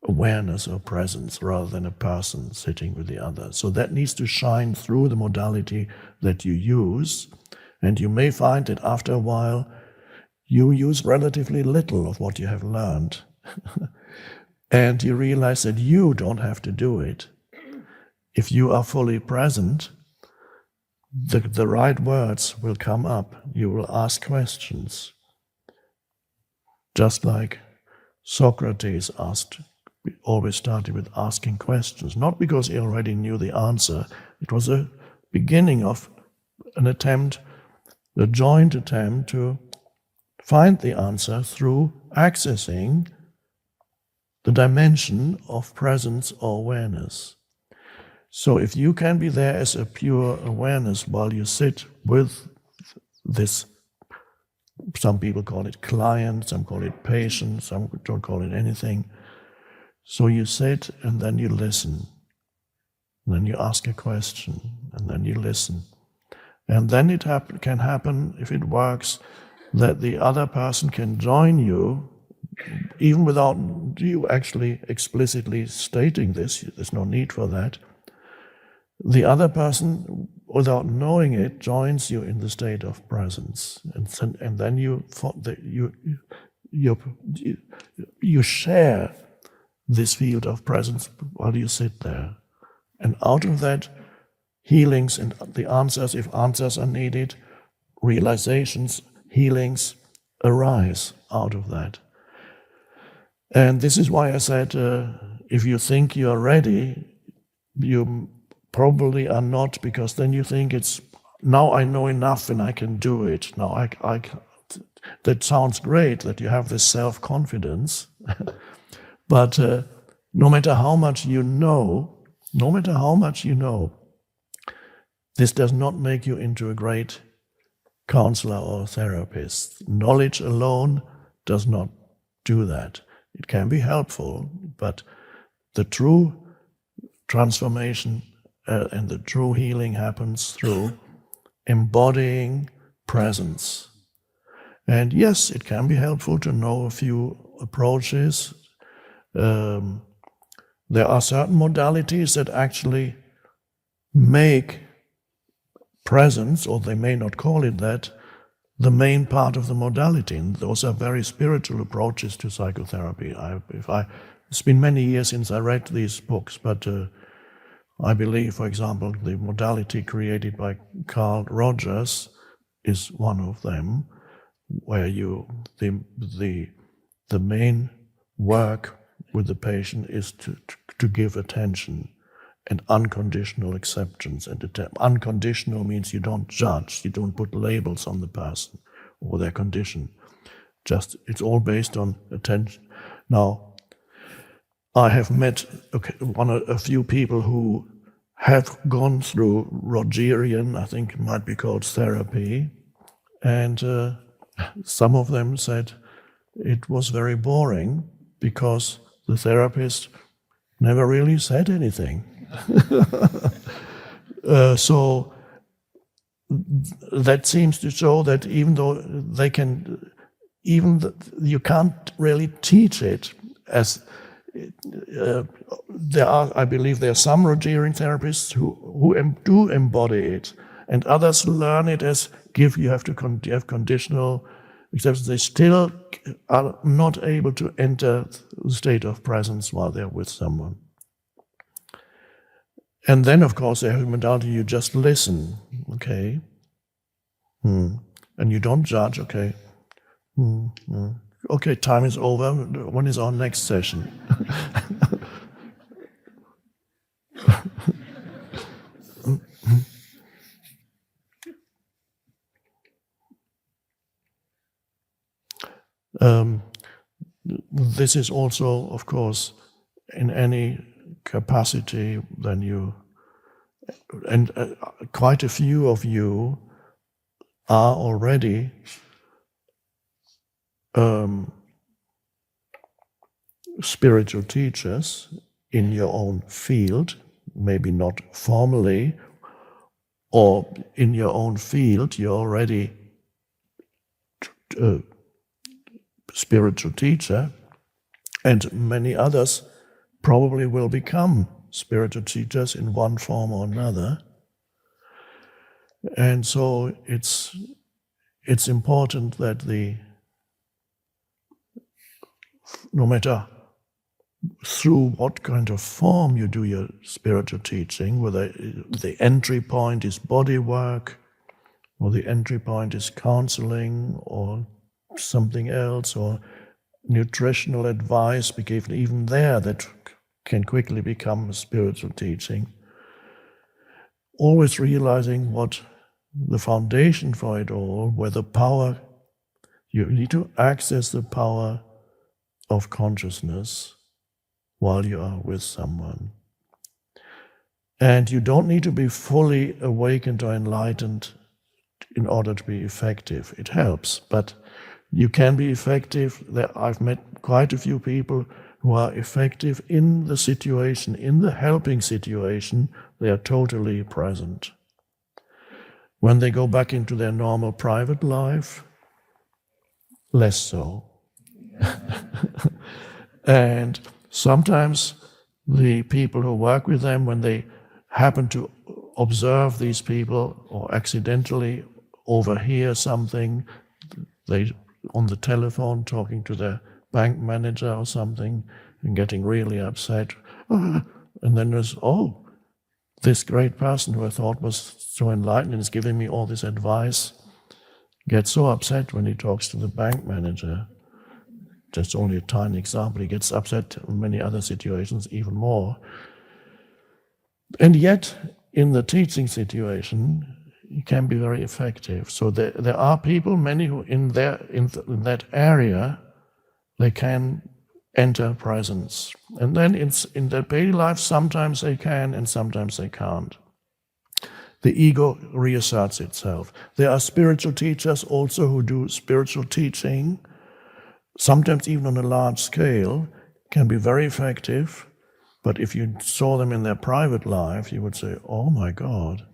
[SPEAKER 1] awareness or presence rather than a person sitting with the other. So that needs to shine through the modality that you use, and you may find that after a while you use relatively little of what you have learned. And you realize that you don't have to do it. If you are fully present, the right words will come up. You will ask questions. Just like Socrates always started with asking questions, not because he already knew the answer. It was a beginning of an attempt, a joint attempt to find the answer through accessing the dimension of presence or awareness. So if you can be there as a pure awareness while you sit with this, some people call it client, some call it patient, some don't call it anything. So you sit and then you listen. And then you ask a question and then you listen. And then it can happen, if it works, that the other person can join you, even without you actually explicitly stating this. There's no need for that. The other person, without knowing it, joins you in the state of presence, and then you share this field of presence while you sit there, and out of that, healings and the answers, if answers are needed, realizations, healings arise out of that. And this is why I said, if you think you are ready, you probably are not, because then you think now I know enough and I can do it. Now that sounds great that you have this self-confidence, but no matter how much you know, this does not make you into a great counselor or therapist. Knowledge alone does not do that. It can be helpful, but the true transformation and the true healing happens through embodying presence. And yes, it can be helpful to know a few approaches. There are certain modalities that actually make presence, or they may not call it that, the main part of the modality. And those are very spiritual approaches to psychotherapy. It's been many years since I read these books, but I believe, for example, the modality created by Carl Rogers is one of them, where the main work with the patient is to give attention and unconditional acceptance. And unconditional means you don't judge, you don't put labels on the person or their condition. Just, it's all based on attention. Now, I have met a few people who have gone through Rogerian, I think it might be called therapy, and some of them said it was very boring because the therapist never really said anything. So that seems to show that even though they can, you can't really teach it as I believe there are some Rogerian therapists who do embody it, and others learn it as you have conditional acceptance. They still are not able to enter the state of presence while they're with someone. And then, of course, they have a modality, you just listen, okay? And you don't judge, okay? Okay, time is over. When is our next session? This is also, of course, in any capacity, then quite a few of you are already spiritual teachers in your own field, maybe not formally, or in your own field, you're already a spiritual teacher, and many others probably will become spiritual teachers in one form or another. And so it's important that no matter through what kind of form you do your spiritual teaching, whether the entry point is body work, or the entry point is counseling, or something else, or nutritional advice, because even there that can quickly become spiritual teaching. Always realizing what the foundation for it all, where the power, you need to access the power of consciousness while you are with someone. And you don't need to be fully awakened or enlightened in order to be effective. It helps, but you can be effective. I've met quite a few people who are effective in the situation, in the helping situation. They are totally present. When they go back into their normal private life, less so. And sometimes the people who work with them, when they happen to observe these people or accidentally overhear something, they on the telephone talking to their bank manager or something and getting really upset. And then there's, this great person who I thought was so enlightened and is giving me all this advice, gets so upset when he talks to the bank manager. Just only a tiny example. He gets upset in many other situations even more. And yet, in the teaching situation, it can be very effective. So there are people, many who in that area, they can enter presence. And then in their daily life, sometimes they can and sometimes they can't. The ego reasserts itself. There are spiritual teachers also who do spiritual teaching, sometimes even on a large scale, can be very effective. But if you saw them in their private life, you would say, oh my God.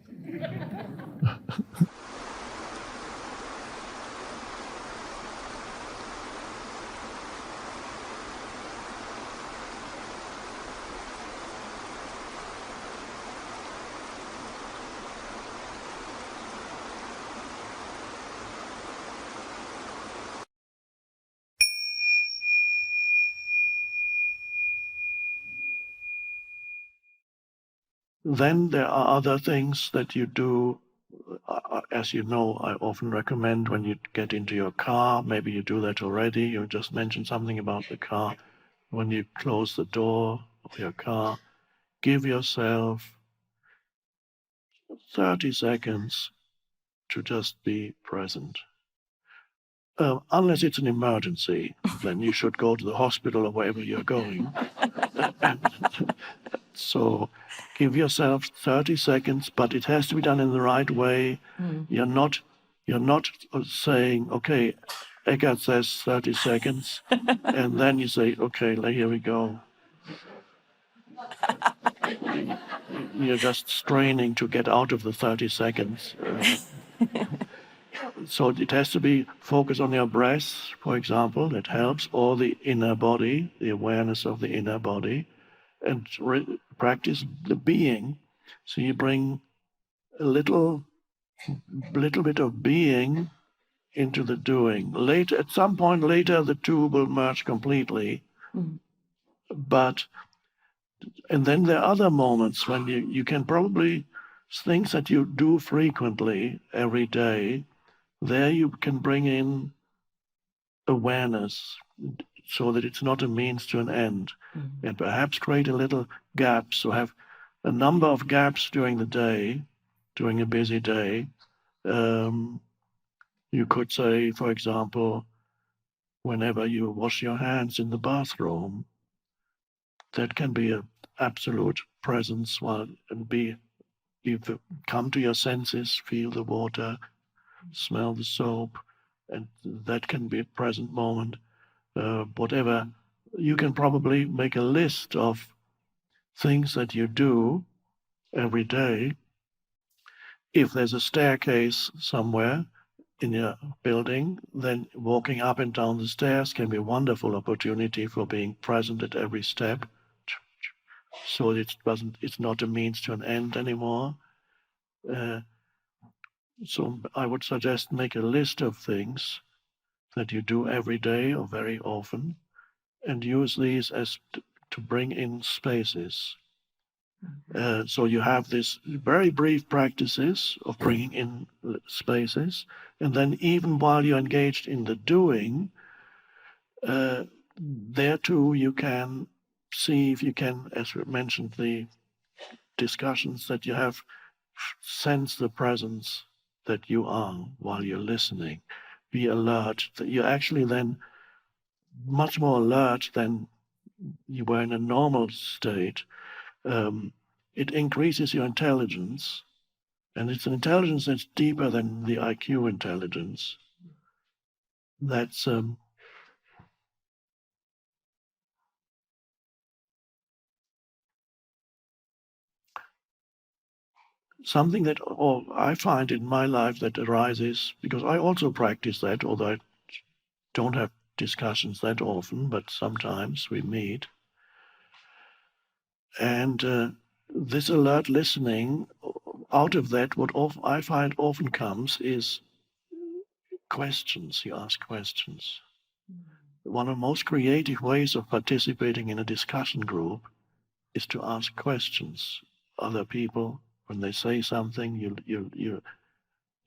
[SPEAKER 1] Then there are other things that you do. As you know, I often recommend when you get into your car, maybe you do that already, you just mentioned something about the car. When you close the door of your car, give yourself 30 seconds to just be present. Unless it's an emergency, then you should go to the hospital or wherever you're going. So give yourself 30 seconds, but it has to be done in the right way. You're not saying, okay, Eckhart says 30 seconds, and then you say, okay, here we go. You're just straining to get out of the 30 seconds. So it has to be focused on your breath, for example, that helps, or the inner body, the awareness of the inner body, and practice the being. So you bring a little bit of being into the doing. Later, at some point later, the two will merge completely. But, and then there are other moments when you can probably, things that you do frequently every day, there you can bring in awareness so that it's not a means to an end, and perhaps create a little gap. So have a number of gaps during the day, during a busy day. You could say, for example, whenever you wash your hands in the bathroom, that can be an absolute presence and you come to your senses, feel the water, smell the soap, and that can be a present moment. Whatever, you can probably make a list of things that you do every day. If there's a staircase somewhere in your building, then walking up and down the stairs can be a wonderful opportunity for being present at every step. So it's not a means to an end anymore. So I would suggest make a list of things that you do every day or very often, and use these as to bring in spaces. So you have this very brief practices of bringing in spaces, and then even while you're engaged in the doing, there too you can see if you can, as we mentioned, the discussions that you have, sense the presence that you are while you're listening. Be alert. That you're actually then much more alert than you were in a normal state. It increases your intelligence, and it's an intelligence that's deeper than the IQ intelligence. That's something that I find in my life that arises, because I also practice that, although I don't have discussions that often, but sometimes we meet. And this alert listening, out of that, what I find often comes is questions. You ask questions. One of the most creative ways of participating in a discussion group is to ask questions. Other people, when they say something,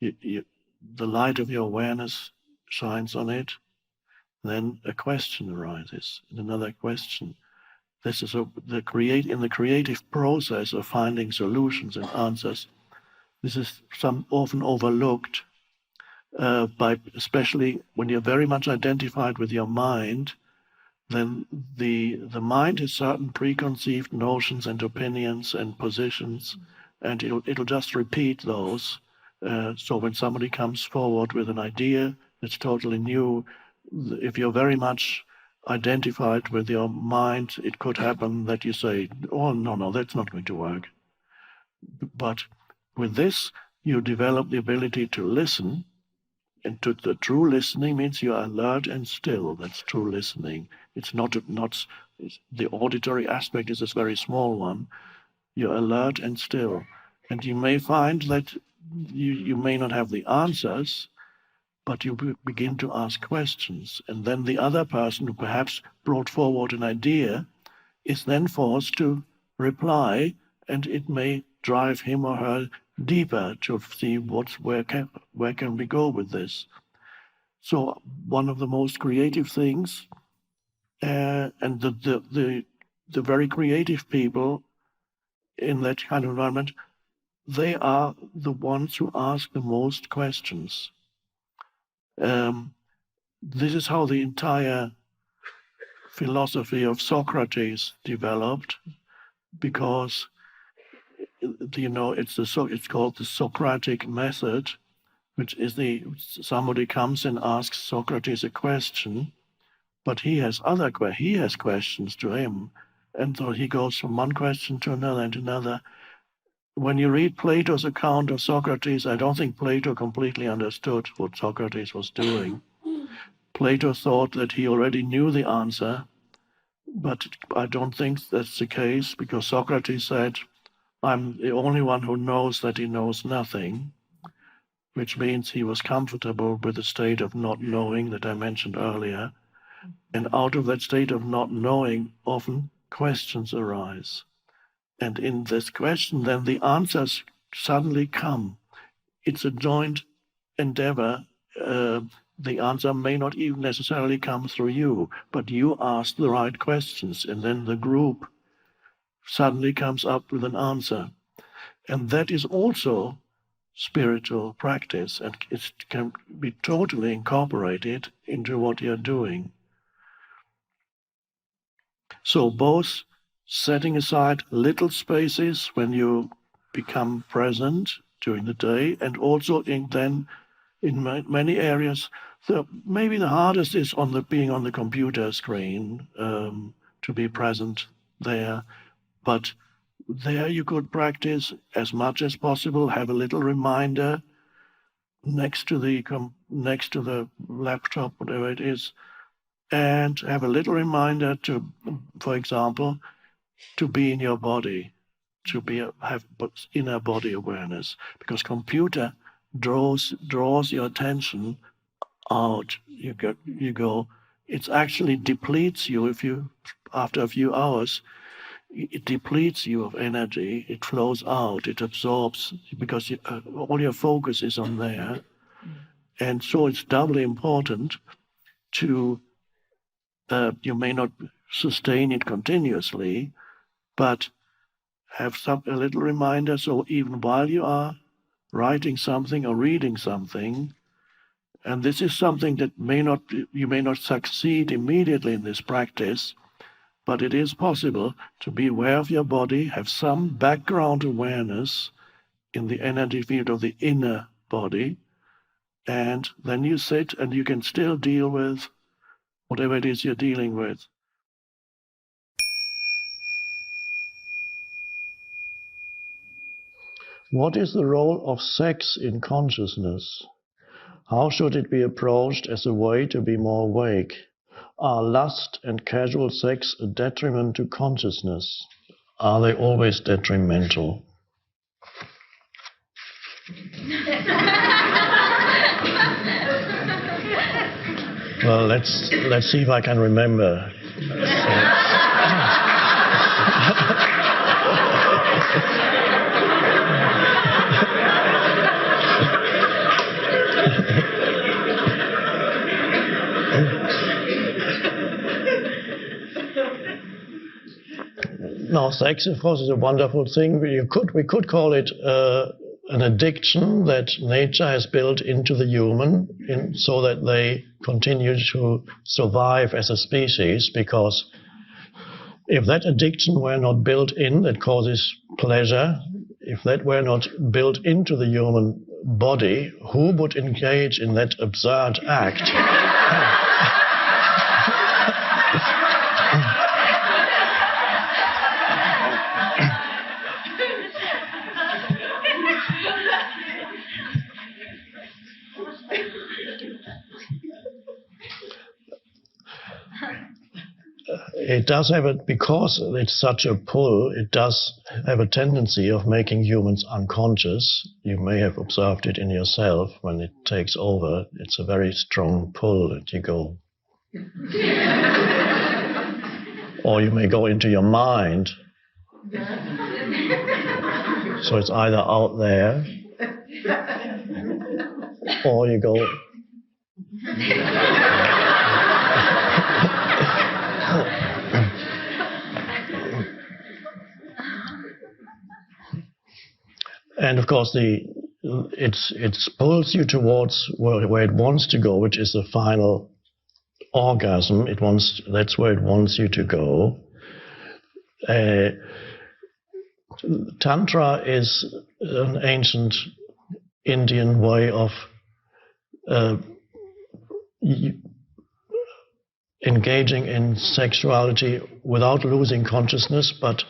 [SPEAKER 1] the light of your awareness shines on it. Then a question arises, and another question. This is in the creative process of finding solutions and answers. This is often overlooked, especially when you're very much identified with your mind. Then the mind has certain preconceived notions and opinions and positions, and it'll just repeat those. So when somebody comes forward with an idea that's totally new, if you're very much identified with your mind, it could happen that you say, oh, no, that's not going to work. But with this, you develop the ability to listen. And the true listening means you are alert and still. That's true listening. It's the auditory aspect is a very small one. You're alert and still. And you may find that you may not have the answers, but you begin to ask questions. And then the other person who perhaps brought forward an idea is then forced to reply and it may drive him or her deeper to see where can we go with this. So one of the most creative things, and the very creative people in that kind of environment, they are the ones who ask the most questions. This is how the entire philosophy of Socrates developed, because it's called the Socratic method, which is somebody comes and asks Socrates a question, but he has questions to him, and so he goes from one question to another and another. When you read Plato's account of Socrates, I don't think Plato completely understood what Socrates was doing. Plato thought that he already knew the answer, but I don't think that's the case, because Socrates said, I'm the only one who knows that he knows nothing, which means he was comfortable with the state of not knowing that I mentioned earlier. And out of that state of not knowing, often questions arise. And in this question, then the answers suddenly come. It's a joint endeavor. The answer may not even necessarily come through you, but you ask the right questions, and then the group suddenly comes up with an answer. And that is also spiritual practice, and it can be totally incorporated into what you're doing. So both setting aside little spaces when you become present during the day, and also in many areas, maybe the hardest is being on the computer screen, to be present there. But there you could practice as much as possible, have a little reminder next to the laptop, whatever it is, and have a little reminder to, for example, to be in your body, to have inner body awareness, because computer draws your attention out. You go. It actually depletes you after a few hours. It depletes you of energy. It flows out. It absorbs, because all your focus is on there, and so it's doubly important to. You may not sustain it continuously, but have a little reminder, so even while you are writing something or reading something, and this is something that you may not succeed immediately in this practice, but it is possible to be aware of your body, have some background awareness in the energy field of the inner body, and then you sit and you can still deal with whatever it is you're dealing with. What is the role of sex in consciousness? How should it be approached as a way to be more awake? Are lust and casual sex a detriment to consciousness? Are they always detrimental? Well, let's see if I can remember. No, sex, of course, is a wonderful thing. We could call it an addiction that nature has built into the human, so that they continue to survive as a species. Because if that addiction were not built in, that causes pleasure, if that were not built into the human body, who would engage in that absurd act? It does have because it's such a pull, it does have a tendency of making humans unconscious. You may have observed it in yourself when it takes over. It's a very strong pull that you go. Or you may go into your mind. So it's either out there, or you go... And of course, it pulls you towards where it wants to go, which is the final orgasm. That's where it wants you to go. Tantra is an ancient Indian way of engaging in sexuality without losing consciousness, but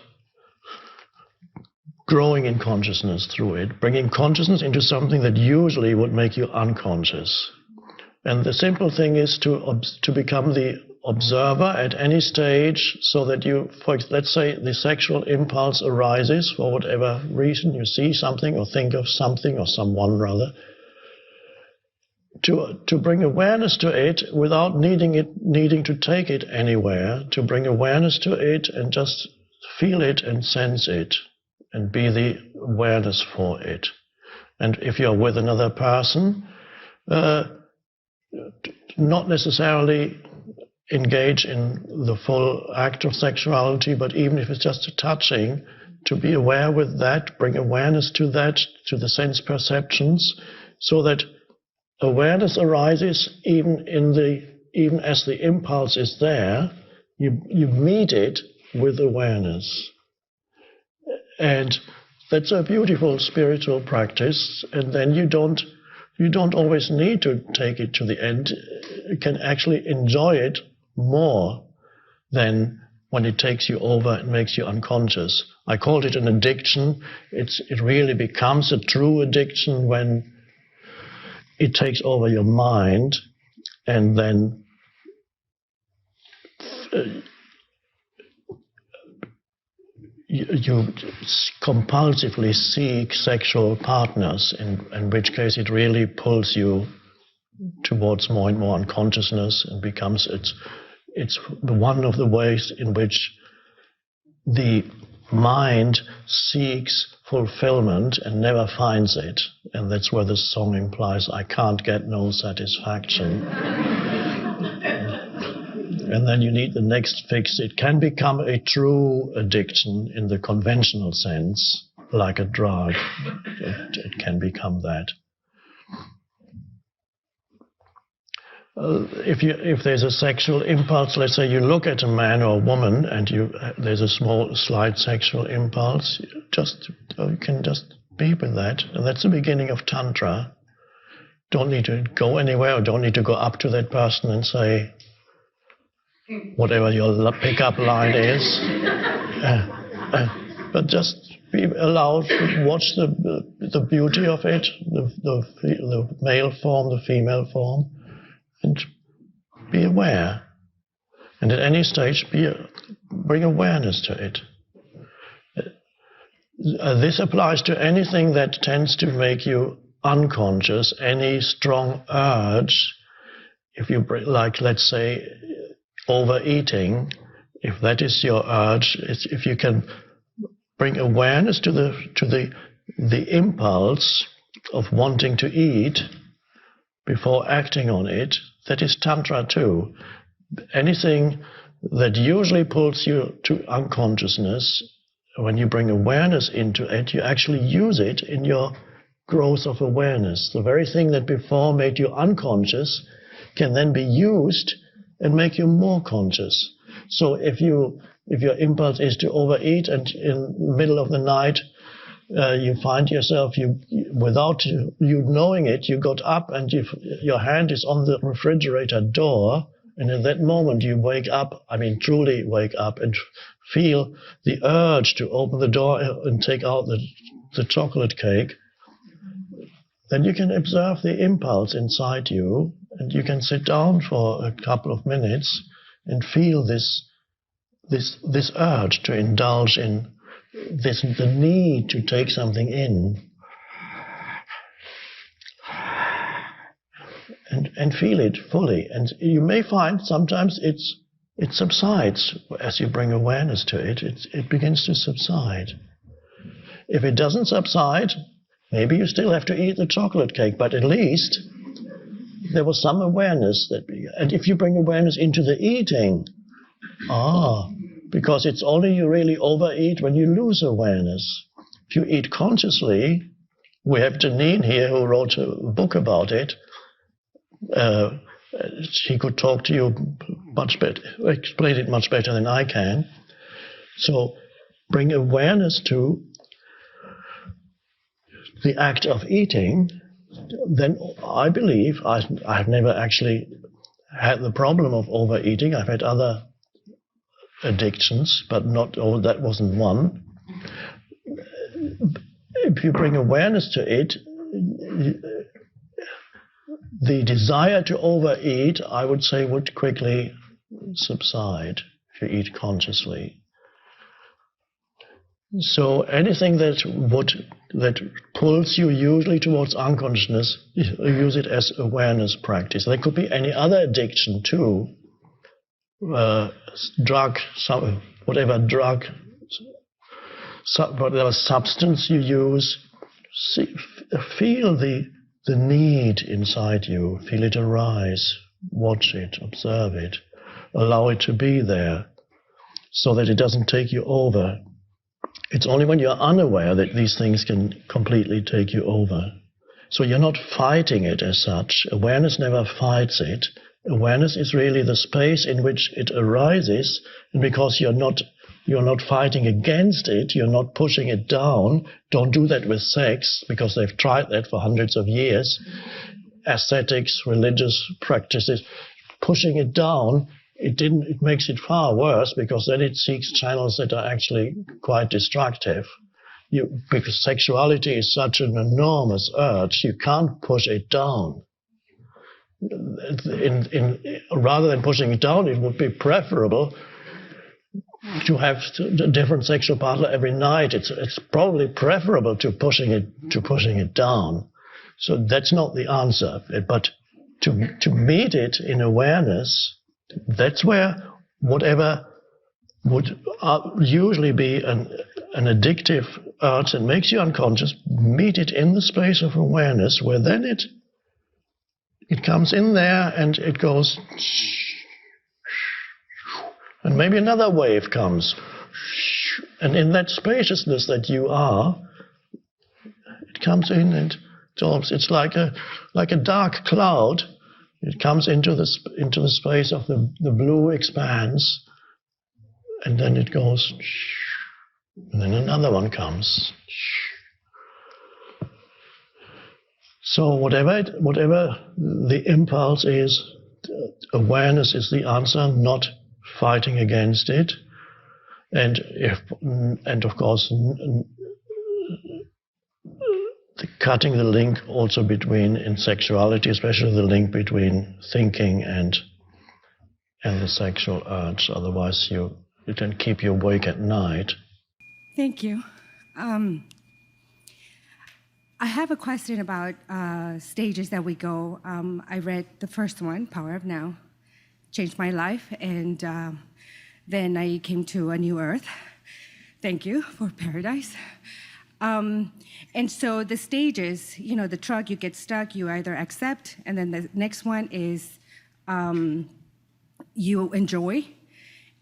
[SPEAKER 1] growing in consciousness through it, bringing consciousness into something that usually would make you unconscious. And the simple thing is to become the observer at any stage, so that you, let's say the sexual impulse arises for whatever reason, you see something or think of something or someone rather, to bring awareness to it without needing to take it anywhere, to bring awareness to it and just feel it and sense it and be the awareness for it. And if you're with another person, not necessarily engage in the full act of sexuality, but even if it's just a touching, to be aware with that, bring awareness to that, to the sense perceptions, so that awareness arises even as the impulse is there, you meet it with awareness. And that's a beautiful spiritual practice, and then you don't always need to take it to the end. You can actually enjoy it more than when it takes you over and makes you unconscious. I called it an addiction. It really becomes a true addiction when it takes over your mind, and then you compulsively seek sexual partners, in which case it really pulls you towards more and more unconsciousness, and becomes it's one of the ways in which the mind seeks fulfillment and never finds it. And that's where the song implies, I can't get no satisfaction. And then you need the next fix. It can become a true addiction in the conventional sense, like a drug. It can become that. If there's a sexual impulse, let's say you look at a man or a woman and there's a slight sexual impulse, you can just be with that. And that's the beginning of Tantra. Don't need to go anywhere, or don't need to go up to that person and say whatever your pickup line is. But just be allowed to watch the beauty of it, the male form, the female form, and be aware. And at any stage, bring awareness to it. This applies to anything that tends to make you unconscious, any strong urge. If you, like, let's say, overeating, if that is your urge, if you can bring awareness to the impulse of wanting to eat before acting on it, that is Tantra too. Anything that usually pulls you to unconsciousness, when you bring awareness into it, you actually use it in your growth of awareness. The very thing that before made you unconscious can then be used and make you more conscious. So if your impulse is to overeat, and in the middle of the night you find yourself, without you knowing it, you got up and your hand is on the refrigerator door, and in that moment you wake up, truly wake up, and feel the urge to open the door and take out the chocolate cake, then you can observe the impulse inside you, and you can sit down for a couple of minutes and feel this urge to indulge in the need to take something in, and feel it fully. And you may find sometimes it subsides as you bring awareness to it. It begins to subside. if it doesn't subside, maybe you still have to eat the chocolate cake, but at least there was some awareness. And if you bring awareness into the eating, because it's only you really overeat when you lose awareness. If you eat consciously, we have Janine here who wrote a book about it. She could talk to you much better, explain it much better than I can. So bring awareness to the act of eating, then I believe, I've never actually had the problem of overeating. I've had other addictions, but that wasn't one. If you bring awareness to it, the desire to overeat, I would say, would quickly subside if you eat consciously. So anything that pulls you usually towards unconsciousness, use it as awareness practice. There could be any other addiction too, whatever substance you use. Feel the need inside you, feel it arise, watch it, observe it, allow it to be there, so that it doesn't take you over. It's only when you're unaware that these things can completely take you over. So you're not fighting it as such. Awareness never fights it. Awareness is really the space in which it arises, and because you're not fighting against it, you're not pushing it down. Don't do that with sex, because they've tried that for hundreds of years. Ascetics, religious practices, pushing it down, it makes it far worse, because then it seeks channels that are actually quite destructive. Because sexuality is such an enormous urge, you can't push it down. Rather than pushing it down, it would be preferable to have a different sexual partner every night. It's probably preferable to pushing it down. So that's not the answer. But to meet it in awareness, that's where whatever would usually be an addictive urge that makes you unconscious, meet it in the space of awareness, where then it comes in there and it goes, and maybe another wave comes, and in that spaciousness that you are, it comes in and it's like a dark cloud. It comes into the space of the blue expanse, and then it goes, and then another one comes. So whatever the impulse is, awareness is the answer, not fighting against it, and of course cutting the link also in sexuality, especially the link between thinking and the sexual urge. Otherwise, you can keep you awake at night.
[SPEAKER 2] Thank you. I have a question about stages that we go. I read the first one, Power of Now, changed my life, and then I came to a new earth. Thank you for paradise. And so the stages, the truck, you get stuck, you either accept, and then the next one is you enjoy.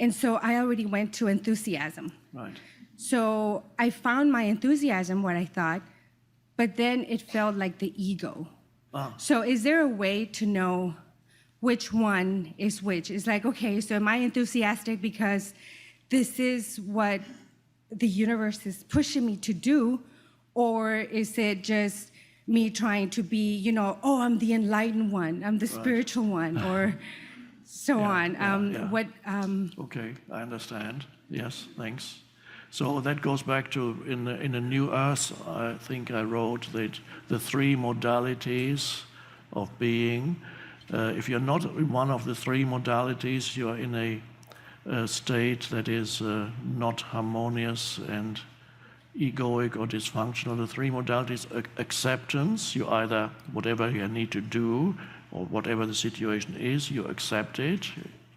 [SPEAKER 2] And so I already went to enthusiasm.
[SPEAKER 1] Right.
[SPEAKER 2] So I found my enthusiasm, what I thought, but then it felt like the ego.
[SPEAKER 1] Ah.
[SPEAKER 2] So is there a way to know which one is which? It's like, okay, so am I enthusiastic because this is what the universe is pushing me to do, or is it just me trying to be, I'm the enlightened one, I'm the spiritual one, or so on?
[SPEAKER 1] Okay, I understand. Yes, thanks. So that goes back to in a New Earth. I think I wrote that the three modalities of being. If you're not in one of the three modalities, you are in a state that is not harmonious and egoic or dysfunctional. The three modalities: acceptance. You either, whatever you need to do or whatever the situation is, you accept it.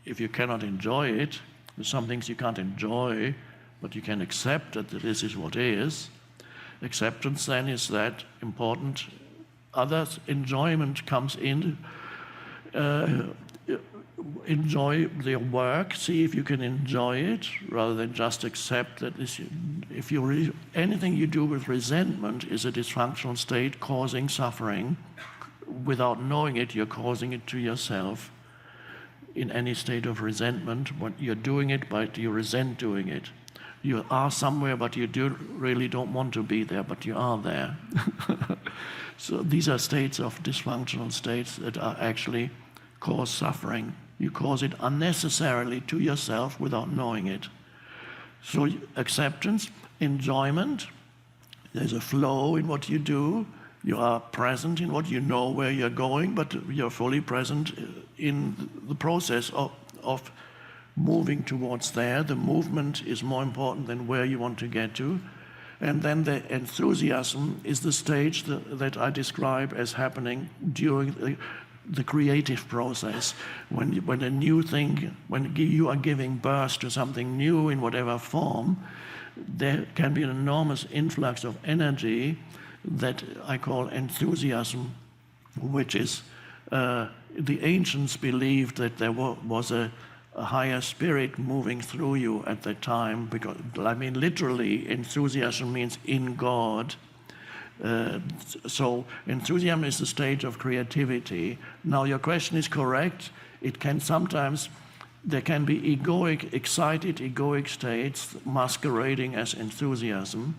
[SPEAKER 1] If you cannot enjoy it, there's some things you can't enjoy, but you can accept that this is what is. Acceptance then is that important. Others' enjoyment comes in. Enjoy their work, see if you can enjoy it, rather than just accept that anything you do with resentment is a dysfunctional state causing suffering. Without knowing it, you're causing it to yourself. In any state of resentment, you're doing it, but you resent doing it. You are somewhere, but you really don't want to be there, but you are there. So these are states of dysfunctional states that are actually cause suffering. You cause it unnecessarily to yourself without knowing it. So acceptance, enjoyment, there's a flow in what you do. You are present in what you know where you're going, but you're fully present in the process of moving towards there. The movement is more important than where you want to get to. And then the enthusiasm is the stage that I describe as happening during the creative process. When a new thing, when you are giving birth to something new in whatever form, there can be an enormous influx of energy that I call enthusiasm, which is the ancients believed that there was a higher spirit moving through you at that time, because, I mean, literally, enthusiasm means in God. So enthusiasm is the stage of creativity. Now, your question is correct. It can sometimes, there can be excited egoic states masquerading as enthusiasm.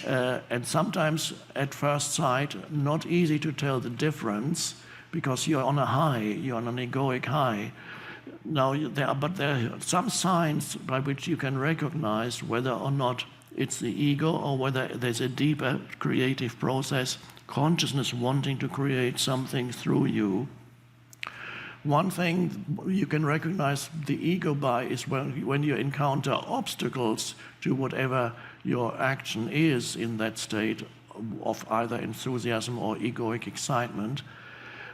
[SPEAKER 1] And sometimes, at first sight, not easy to tell the difference because you're on a high, you're on an egoic high. Now, there are some signs by which you can recognize whether or not it's the ego or whether there's a deeper creative process, consciousness wanting to create something through you. One thing you can recognize the ego by is when you encounter obstacles to whatever your action is in that state of either enthusiasm or egoic excitement.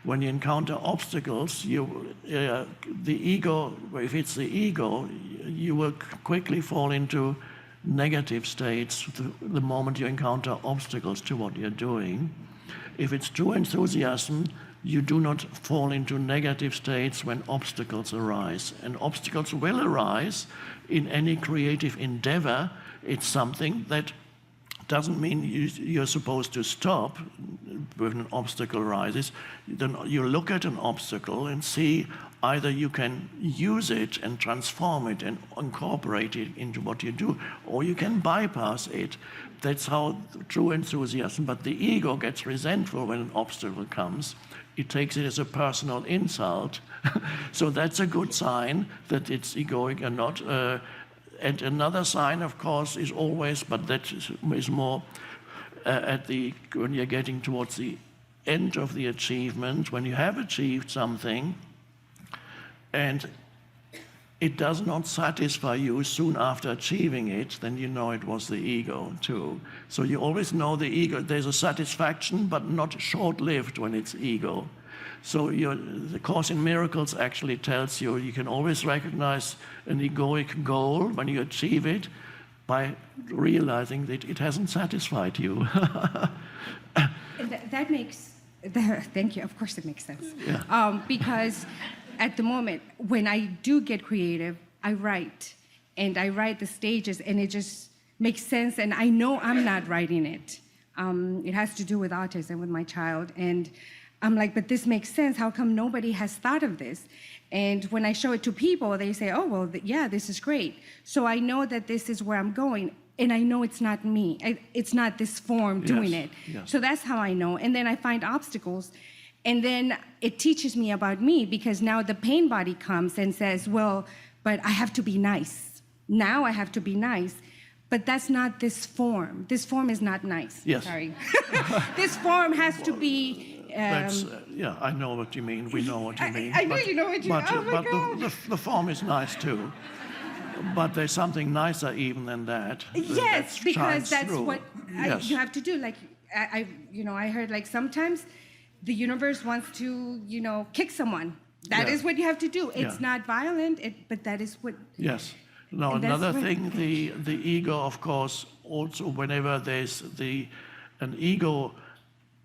[SPEAKER 1] When you encounter obstacles, the ego, if it's the ego, you will quickly fall into negative states the moment you encounter obstacles to what you're doing. If it's true enthusiasm, you do not fall into negative states when obstacles arise. And obstacles will arise in any creative endeavor. It's something that doesn't mean you're supposed to stop when an obstacle arises. Then you look at an obstacle and see either you can use it and transform it and incorporate it into what you do, or you can bypass it. That's how true enthusiasm. But the ego gets resentful when an obstacle comes. It takes it as a personal insult. So that's a good sign that it's egoic and not. And another sign, of course, is always, but that is more when you're getting towards the end of the achievement, when you have achieved something, and it does not satisfy you soon after achieving it, then you know it was the ego too. So you always know the ego. There's a satisfaction, but not short-lived when it's ego. So the Course in Miracles actually tells you you can always recognize an egoic goal when you achieve it by realizing that it hasn't satisfied you.
[SPEAKER 2] That makes, thank you, of course it makes sense.
[SPEAKER 1] Yeah.
[SPEAKER 2] Because at the moment, when I do get creative, I write. And I write the stages, and it just makes sense, and I know I'm not writing it. It has to do with autism with my child, and I'm like, but this makes sense. How come nobody has thought of this? And when I show it to people, they say, oh, well, yeah, this is great. So I know that this is where I'm going, and I know it's not me. It's not this form doing it.
[SPEAKER 1] Yes.
[SPEAKER 2] So that's how I know. And then I find obstacles, and then it teaches me about me, because now the pain body comes and says, well, but I have to be nice. Now I have to be nice. But that's not this form. This form is not nice.
[SPEAKER 1] Yes.
[SPEAKER 2] Sorry. This form has to be...
[SPEAKER 1] yeah, I know what you mean. We know what you mean.
[SPEAKER 2] I know you know what you mean. Oh my God.
[SPEAKER 1] But the form is nice too. But there's something nicer even than that.
[SPEAKER 2] Yes, because that's
[SPEAKER 1] through.
[SPEAKER 2] what
[SPEAKER 1] Yes.
[SPEAKER 2] you have to do. Like I heard like sometimes the universe wants to kick someone. That is what you have to do. It's not violent, but that is what.
[SPEAKER 1] Yes. Now,
[SPEAKER 2] And that's
[SPEAKER 1] another
[SPEAKER 2] what-
[SPEAKER 1] thing, the ego, of course, also whenever there's an ego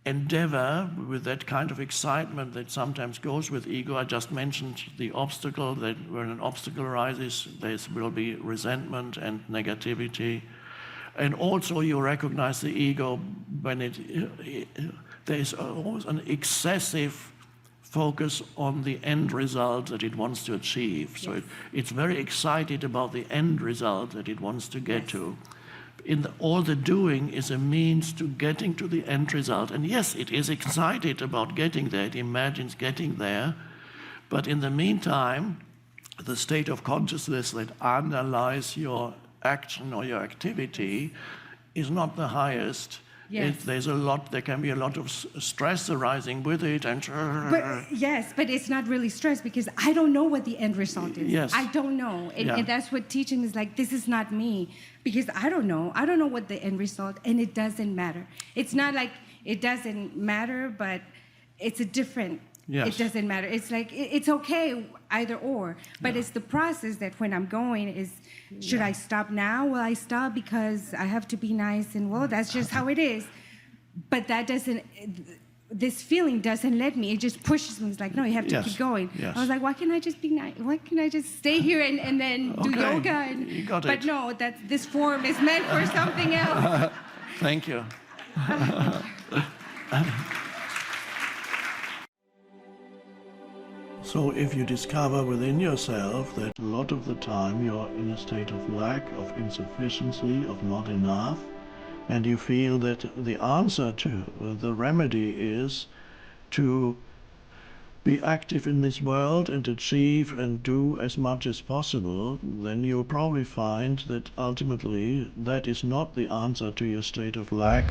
[SPEAKER 1] endeavor with that kind of excitement that sometimes goes with ego. I just mentioned the obstacle, that when an obstacle arises, there will be resentment and negativity. And also you recognize the ego when there's always an excessive focus on the end result that it wants to achieve. So
[SPEAKER 2] Yes.
[SPEAKER 1] it's very excited about the end result that it wants to get
[SPEAKER 2] Yes.
[SPEAKER 1] to. All the doing is a means to getting to the end result. And yes, it is excited about getting there, it imagines getting there, but in the meantime, the state of consciousness that underlies your action or your activity is not the highest.
[SPEAKER 2] Yes.
[SPEAKER 1] There can be a lot of stress arising with it, and
[SPEAKER 2] But it's not really stress because I don't know what the end result is.
[SPEAKER 1] Yes.
[SPEAKER 2] I don't know. And,
[SPEAKER 1] Yeah.
[SPEAKER 2] and that's what teaching is like, this is not me. Because I don't know. I don't know what the end result, and it doesn't matter. It's not like it doesn't matter, but it's a different,
[SPEAKER 1] Yes.
[SPEAKER 2] it doesn't matter. It's like, it's okay, either or. But it's the process that when I'm going is, should I stop now? Will I stop because I have to be nice? And well, that's just how it is. But that doesn't, this feeling doesn't let me. It just pushes me. It's like, no, you have to
[SPEAKER 1] Yes.
[SPEAKER 2] keep going.
[SPEAKER 1] Yes.
[SPEAKER 2] I was like, why can't I just be nice? Why can't I just stay here and then do
[SPEAKER 1] Okay.
[SPEAKER 2] yoga? And,
[SPEAKER 1] You got
[SPEAKER 2] but
[SPEAKER 1] it.
[SPEAKER 2] no, this form is meant for something else.
[SPEAKER 1] Thank you. So if you discover within yourself that a lot of the time you're in a state of lack, of insufficiency, of not enough, and you feel that the answer to the remedy is to be active in this world and achieve and do as much as possible, then you'll probably find that ultimately that is not the answer to your state of lack.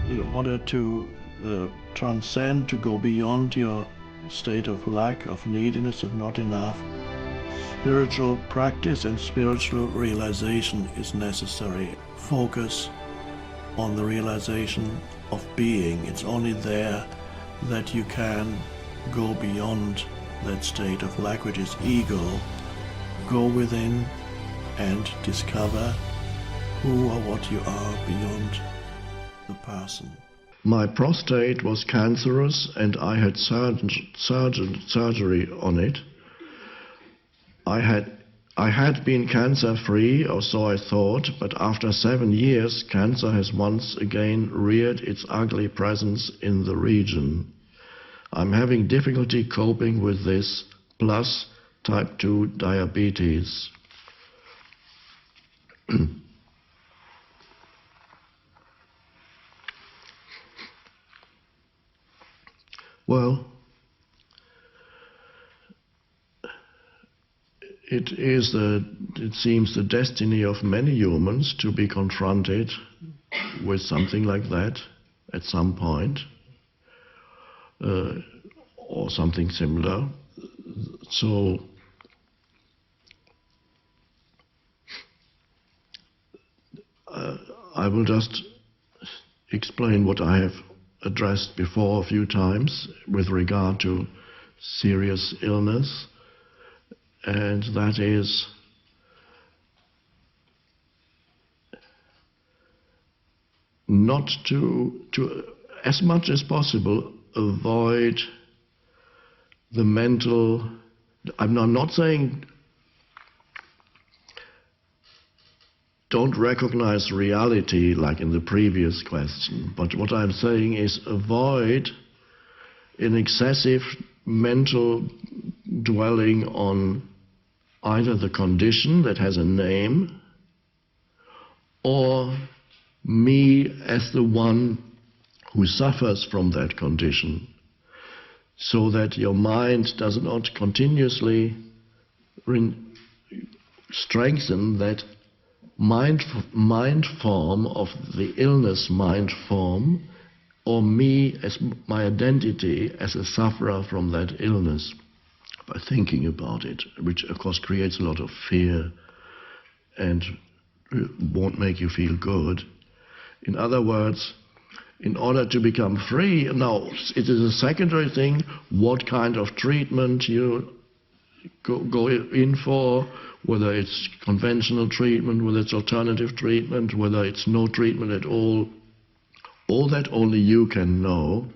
[SPEAKER 1] In order to transcend, to go beyond your state of lack, of neediness, of not enough, spiritual practice and spiritual realization is necessary. Focus on the realization of being. It's only there that you can go beyond that state of lack, which is ego. Go within and discover who or what you are beyond the person.
[SPEAKER 3] My prostate was cancerous and I had surgery on it. I had been cancer-free, or so I thought, but after 7 years, cancer has once again reared its ugly presence in the region. I'm having difficulty coping with this, plus type 2 diabetes. Well, it seems the destiny of many humans to be confronted with something like that at some point, or something similar. So I will just explain what I have addressed before a few times with regard to serious illness, and that is not to as much as possible avoid the mental. I'm not saying don't recognize reality like in the previous question, but what I'm saying is avoid an excessive mental dwelling on either the condition that has a name or me as the one who suffers from that condition, so that your mind does not continuously strengthen that mind form of the illness mind form, or me as my identity as a sufferer from that illness, by thinking about it, which of course creates a lot of fear and won't make you feel good. In other words, in order to become free, now it is a secondary thing what kind of treatment you go in for, whether it's conventional treatment, whether it's alternative treatment, whether it's no treatment at all that only you can know.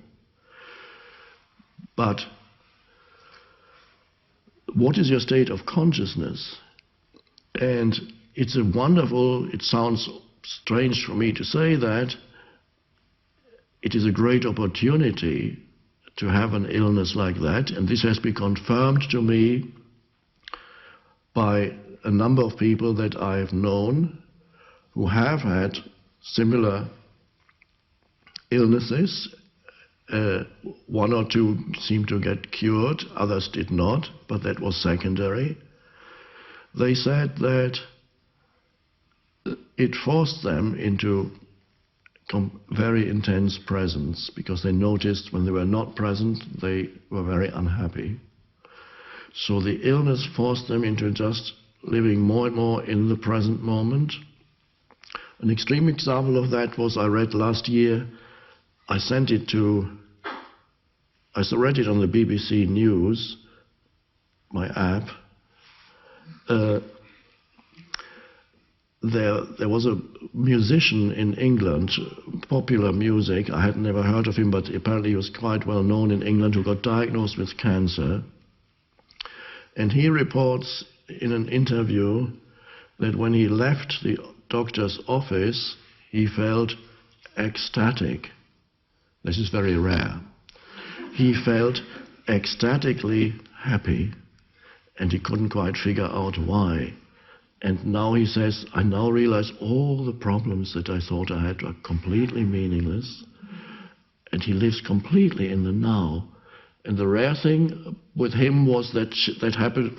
[SPEAKER 3] But what is your state of consciousness? And it's a wonderful, it sounds strange for me to say that, it is a great opportunity to have an illness like that, and this has been confirmed to me by a number of people that I've known who have had similar illnesses. One or two seemed to get cured, others did not, but that was secondary. They said that it forced them into very intense presence, because they noticed when they were not present, they were very unhappy. So the illness forced them into just living more and more in the present moment. An extreme example of that was, I read last year, I read it on the BBC News, my app. There was a musician in England, popular music, I had never heard of him, but apparently he was quite well known in England, who got diagnosed with cancer. And he reports in an interview that when he left the doctor's office, he felt ecstatic. This is very rare. He felt ecstatically happy, and he couldn't quite figure out why. And now he says, I now realize all the problems that I thought I had are completely meaningless. And he lives completely in the now. And the rare thing with him was that happened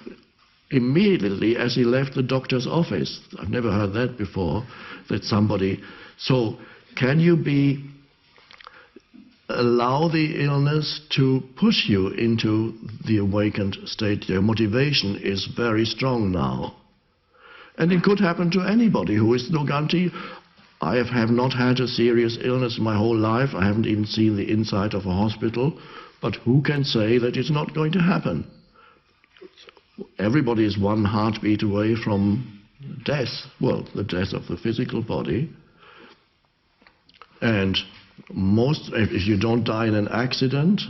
[SPEAKER 3] immediately as he left the doctor's office. I've never heard that before, that somebody... So can you allow the illness to push you into the awakened state? Your motivation is very strong now. And it could happen to anybody who is no guarantee. I have not had a serious illness my whole life. I haven't even seen the inside of a hospital. But who can say that it's not going to happen? Everybody is one heartbeat away from death. Well, the death of the physical body. And if you don't die in an accident,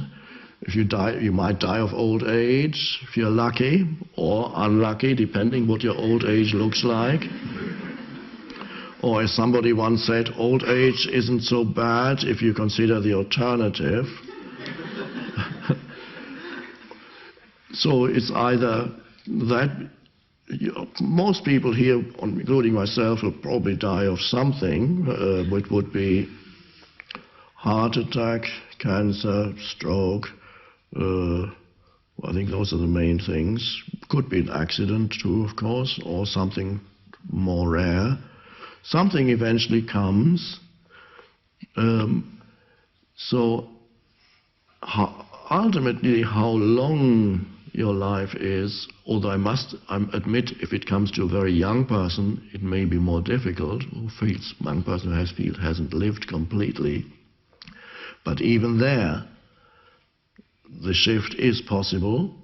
[SPEAKER 3] if you die, you might die of old age, if you're lucky, or unlucky, depending what your old age looks like. Or as somebody once said, old age isn't so bad if you consider the alternative. So it's either that, most people here, including myself, will probably die of something, which would be heart attack, cancer, stroke. I think those are the main things. Could be an accident too, of course, or something more rare. Something eventually comes. So ultimately, how long your life is, although I admit, if it comes to a very young person, it may be more difficult. Young person who hasn't lived completely. But even there, the shift is possible,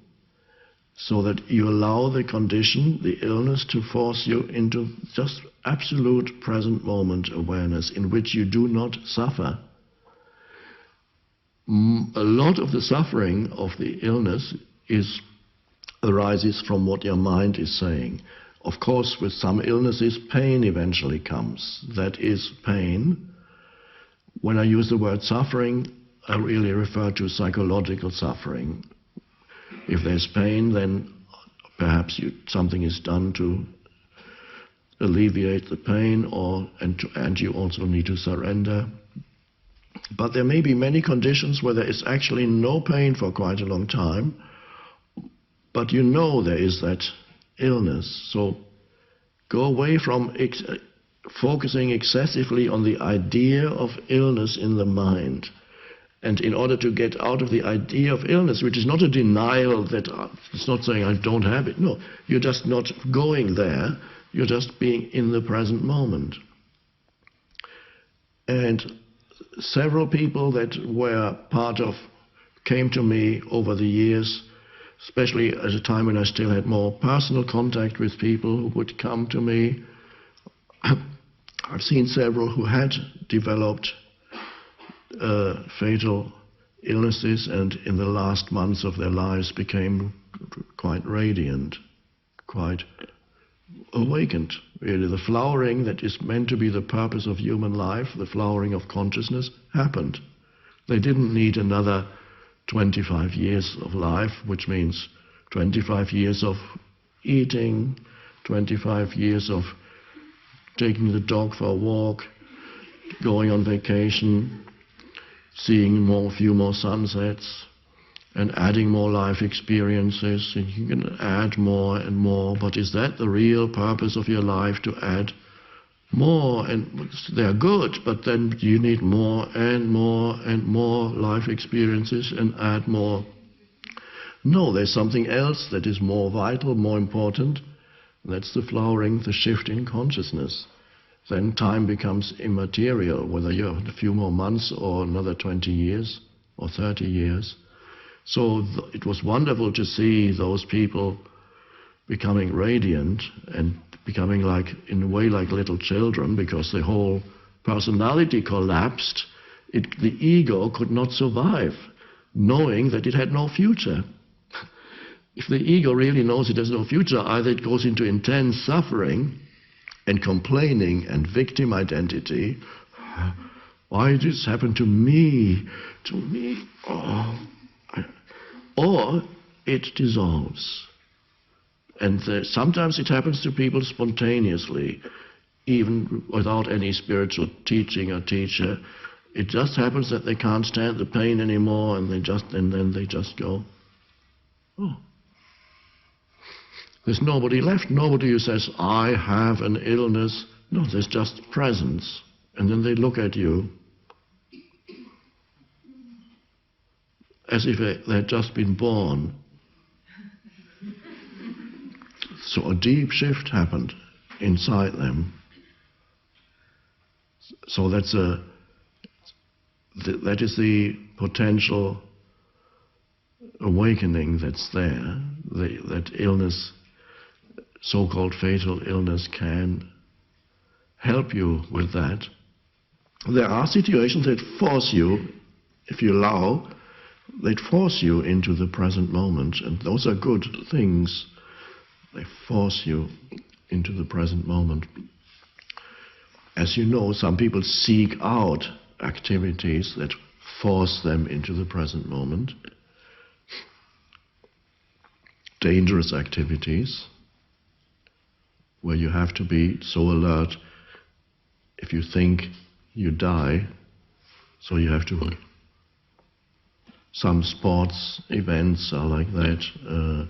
[SPEAKER 3] so that you allow the condition, the illness, to force you into just absolute present moment awareness in which you do not suffer. A lot of the suffering of the illness arises from what your mind is saying. Of course, with some illnesses, pain eventually comes. That is pain. When I use the word suffering, I really refer to psychological suffering. If there's pain, then perhaps something is done to alleviate the pain, and you also need to surrender. But there may be many conditions where there is actually no pain for quite a long time, but you know there is that illness. So go away from focusing excessively on the idea of illness in the mind. And in order to get out of the idea of illness, which is not a denial, that it's not saying I don't have it. No, you're just not going there. You're just being in the present moment. And several people that came to me over the years especially at a time when I still had more personal contact with people who would come to me. I've seen several who had developed fatal illnesses and in the last months of their lives became quite radiant, quite awakened. Really, the flowering that is meant to be the purpose of human life, the flowering of consciousness, happened. They didn't need another 25 years of life, which means 25 years of eating, 25 years of taking the dog for a walk, going on vacation, seeing a few more sunsets, and adding more life experiences. And you can add more and more, but is that the real purpose of your life, to add more? And they're good, but then you need more and more and more life experiences and add more. No, there's something else that is more vital, more important. That's the flowering, the shift in consciousness. Then time becomes immaterial, whether you have a few more months or another 20 years or 30 years. So it was wonderful to see those people becoming radiant and becoming like, in a way, like little children, because the whole personality collapsed. The ego could not survive, knowing that it had no future. If the ego really knows it has no future, either it goes into intense suffering and complaining and victim identity. Why did this happen to me? To me? Oh. Or it dissolves. And sometimes it happens to people spontaneously, even without any spiritual teaching or teacher. It just happens that they can't stand the pain anymore, and then they just go, oh. There's nobody left, nobody who says, I have an illness. No, there's just presence. And then they look at you as if they had just been born. So a deep shift happened inside them. So that is the potential awakening that's there. That illness, so-called fatal illness, can help you with that. There are situations that force you, if you allow, they force you into the present moment, and those are good things. They force you into the present moment. As you know, some people seek out activities that force them into the present moment. Dangerous activities, where you have to be so alert if you think you die, so you have to. Some sports events are like that.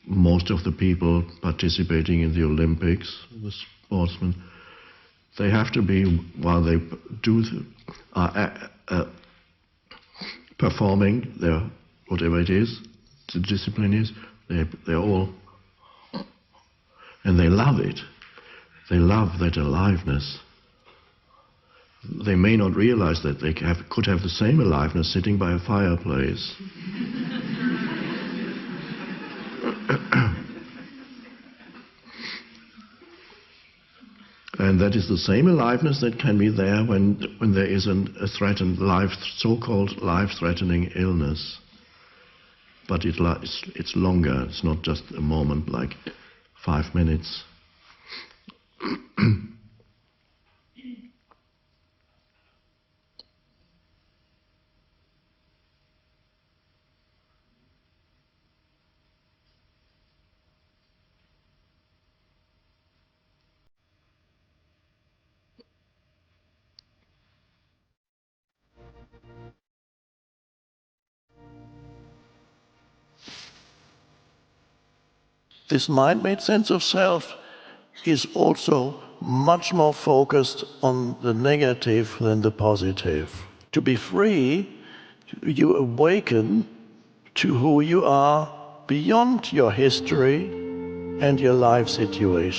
[SPEAKER 3] Most of the people participating in the Olympics, the sportsmen, they have to be, while they performing their, whatever it is, the discipline is, they're all, and they love it. They love that aliveness. They may not realize that they could have the same aliveness sitting by a fireplace. And that is the same aliveness that can be there when there is a threatened so-called life-threatening illness. But it's longer. It's not just a moment, like 5 minutes.
[SPEAKER 1] This mind-made sense of self is also much more focused on the negative than the positive. To be free, you awaken to who you are beyond your history and your life situation.